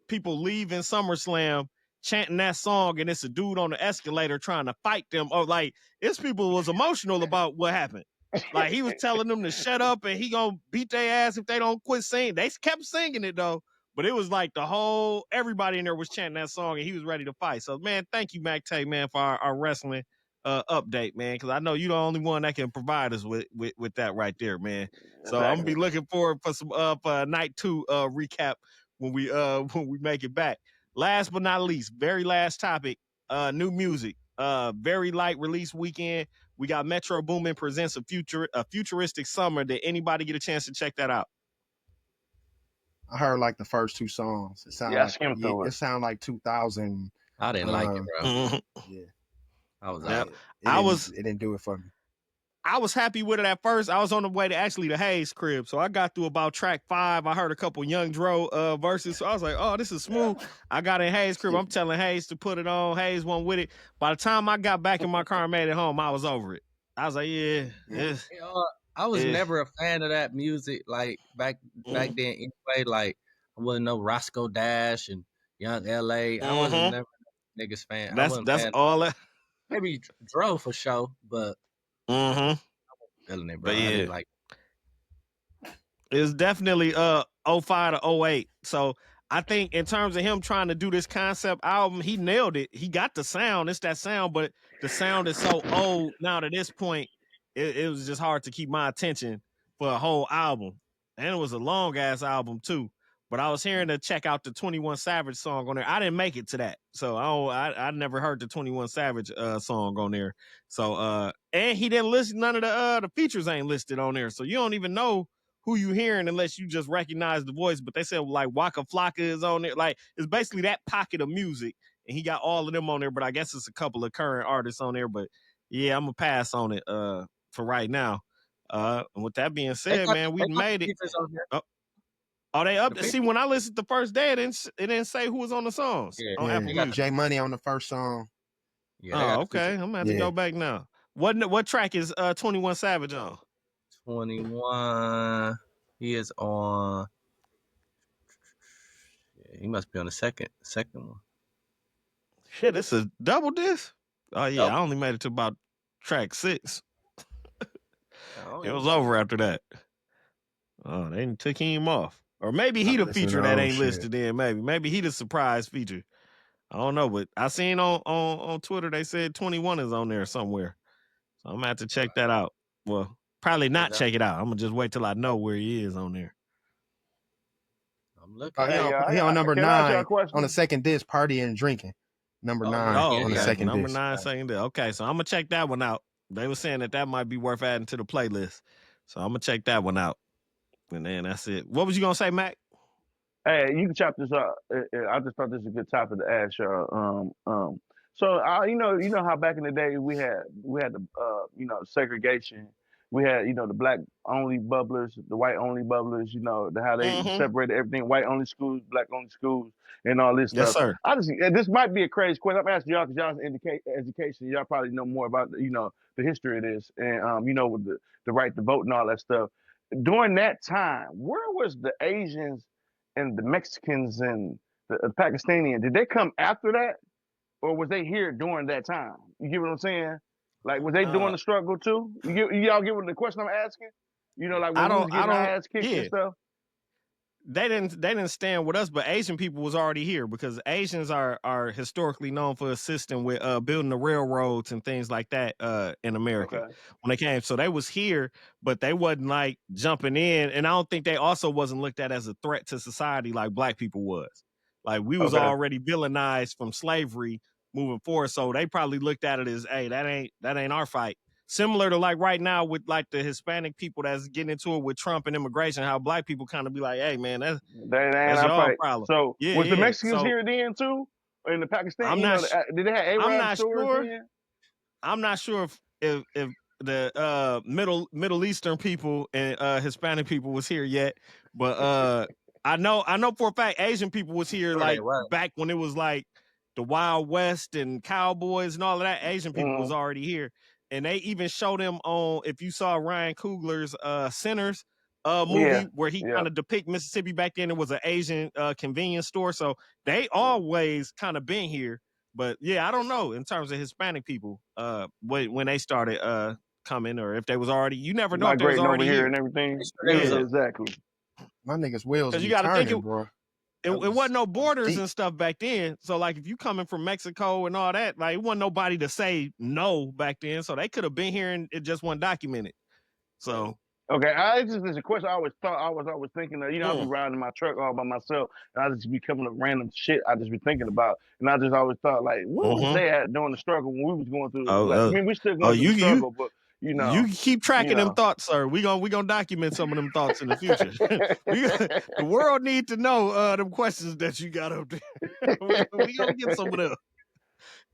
People leaving SummerSlam chanting that song, and it's a dude on the escalator trying to fight them. Or like, it's people was emotional about what happened. Like he was telling them to shut up, and he gonna beat their ass if they don't quit singing. They kept singing it though, but it was like everybody in there was chanting that song, and he was ready to fight. So man, thank you, Mac Tay, man, for our wrestling update, man, because I know you're the only one that can provide us with that right there, man. So I'm gonna be looking forward for some for night 2 recap when we make it back. Last but not least, very last topic, new music. Very light release weekend. We got Metro Boomin presents a futuristic summer. Did anybody get a chance to check that out? I heard like the first 2 songs. It sounded like 2000. I didn't like it, bro. Yeah. I was out. It didn't do it for me. I was happy with it at first. I was on the way to actually the Hayes crib. So I got through about track 5. I heard a couple Young Dro verses. So I was like, oh, this is smooth. I got in Hayes crib. I'm telling Hayes to put it on. Hayes went with it. By the time I got back in my car and made it home, I was over it. I was like, I was never a fan of that music. Like back then anyway, like I wasn't no Roscoe Dash and Young LA. I wasn't never niggas fan. That's all that. Maybe Dro for sure, but I wasn't feeling it, bro. But yeah. Like It was definitely 05 to 08. So I think in terms of him trying to do this concept album, he nailed it. He got the sound. It's that sound, but the sound is so old now to this point, it was just hard to keep my attention for a whole album. And it was a long ass album too. But I was hearing to check out the 21 Savage song on there. I didn't make it to that. So I never heard the 21 Savage song on there. So and he didn't list none of the features ain't listed on there. So you don't even know who you hearing unless you just recognize the voice. But they said like Waka Flocka is on there. Like it's basically that pocket of music. And he got all of them on there, but I guess it's a couple of current artists on there. But yeah, I'm gonna pass on it for right now. And with that being said, man, we made it. Oh, they up? See, when I listened the first day, it didn't say who was on the songs. Yeah, J Money on the first song. Yeah, oh, okay. I'm gonna have to go back now. What track is 21 Savage on? 21. He is on. Yeah, he must be on the second one. Shit, it's a double disc. Oh yeah, I only made it to about track 6. It was over after that. Oh, they took him off. Or maybe he the feature that ain't listed in. Maybe he the surprise feature. I don't know, but I seen on Twitter they said 21 is on there somewhere. So I'm gonna have to check that out. Well, probably not check it out. I'm gonna just wait till I know where he is on there. I'm looking. He on number 9 on the second disc, Party and Drinking. Number 9 on the second disc. Number 9 second disc. Okay, so I'm gonna check that one out. They were saying that might be worth adding to the playlist. So I'm gonna check that one out. And then that's it. What was you gonna say, Mac? Hey, you can chop this up. I just thought this was a good topic to ask y'all. So you know how back in the day we had the segregation. We had the black only bubblers, the white only bubblers. How they separated everything: white only schools, black only schools, and all this yes, stuff. Sir. This might be a crazy question. I'm asking y'all because y'all's in education. Y'all probably know more about the history of this, and with the right to vote and all that stuff. During that time, where was the Asians and the Mexicans and the Pakistani? Did they come after that, or was they here during that time? You get what I'm saying? Like, was they doing the struggle too? Y'all get what the question I'm asking? Like when we was getting our ass kicked and stuff. They didn't stand with us, but Asian people was already here because Asians are historically known for assisting with building the railroads and things like that in America when they came. So they was here, but they wasn't like jumping in, and I don't think they also wasn't looked at as a threat to society like black people was. Like we was already villainized from slavery moving forward, so they probably looked at it as, hey, that ain't our fight. Similar to like right now with like the Hispanic people that's getting into it with Trump and immigration, how black people kind of be like, hey man, that's your problem. So was the Mexicans here then too? Or in the Pakistan? I'm not did they have Arab stores then? I'm not sure if the Middle Eastern people and Hispanic people was here yet, but I know for a fact Asian people was here back when it was like the Wild West and cowboys and all of that. Asian people was already here. And they even showed them on, if you saw Ryan Coogler's Sinners movie, where he kind of depict Mississippi back then, it was an Asian convenience store. So they always kind of been here. But yeah, I don't know in terms of Hispanic people when they started coming, or if they was already, you never know if they was already over here and everything. Exactly. My niggas wheels because you got to think bro. It wasn't no borders and stuff back then. So, like, if you coming from Mexico and all that, like, it wasn't nobody to say no back then. So they could have been here and it just wasn't documented. So. Okay, it's just a question I always thinking of. I'll be riding my truck all by myself, and I just be coming up random shit I just be thinking about. And I just always thought, like, what was they at during the struggle when we was going through I mean, we still going through the struggle, but you keep tracking them thoughts, sir. We gonna document some of them thoughts in the future. The world need to know them questions that you got up there. we gonna get some of them.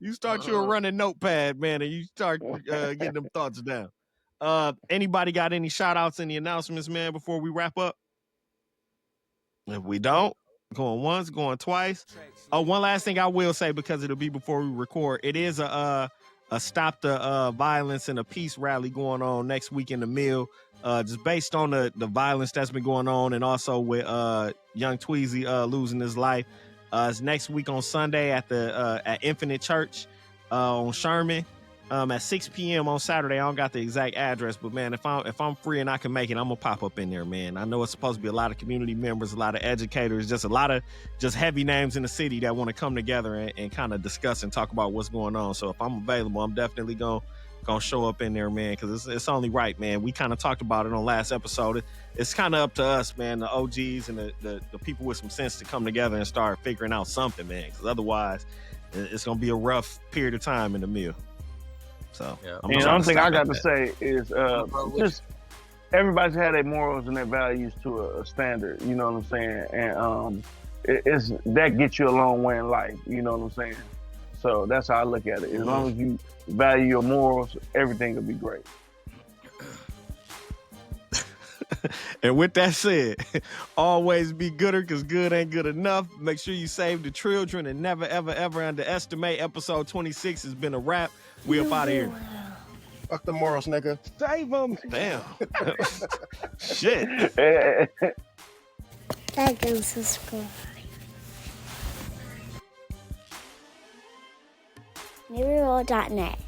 You start your running notepad, man, and you start getting them thoughts down. Anybody got any shout outs, any announcements, man, before we wrap up? If we don't, going once, going twice. Oh, one last thing I will say, because it'll be before we record. It is a Stop the Violence and a Peace rally going on next week in the Mill, just based on the violence that's been going on, and also with young Tweezy losing his life. It's next week on Sunday at Infinite Church on Sherman. at 6 p.m. on Saturday. I don't got the exact address, but man, if I'm free and I can make it, I'm gonna pop up in there, man. I know it's supposed to be a lot of community members, a lot of educators, just a lot of just heavy names in the city that want to come together and kind of discuss and talk about what's going on. So if I'm available, I'm definitely gonna show up in there, man, because it's only right, man. We kind of talked about it on last episode. It's kind of up to us, man, the OGs and the people with some sense to come together and start figuring out something, man, because otherwise it's gonna be a rough period of time in the mill. So, yeah. And the only thing I got to say is just everybody's had their morals and their values to a standard. You know what I'm saying? And it's that gets you a long way in life. You know what I'm saying? So that's how I look at it. As long as you value your morals, everything will be great. And with that said, always be gooder, because good ain't good enough. Make sure you save the children and never, ever, ever underestimate. Episode 26 has been a wrap. We up out of here. Fuck the morals, nigga. Save them. Damn. Shit. Like and subscribe. NUBYWorld.net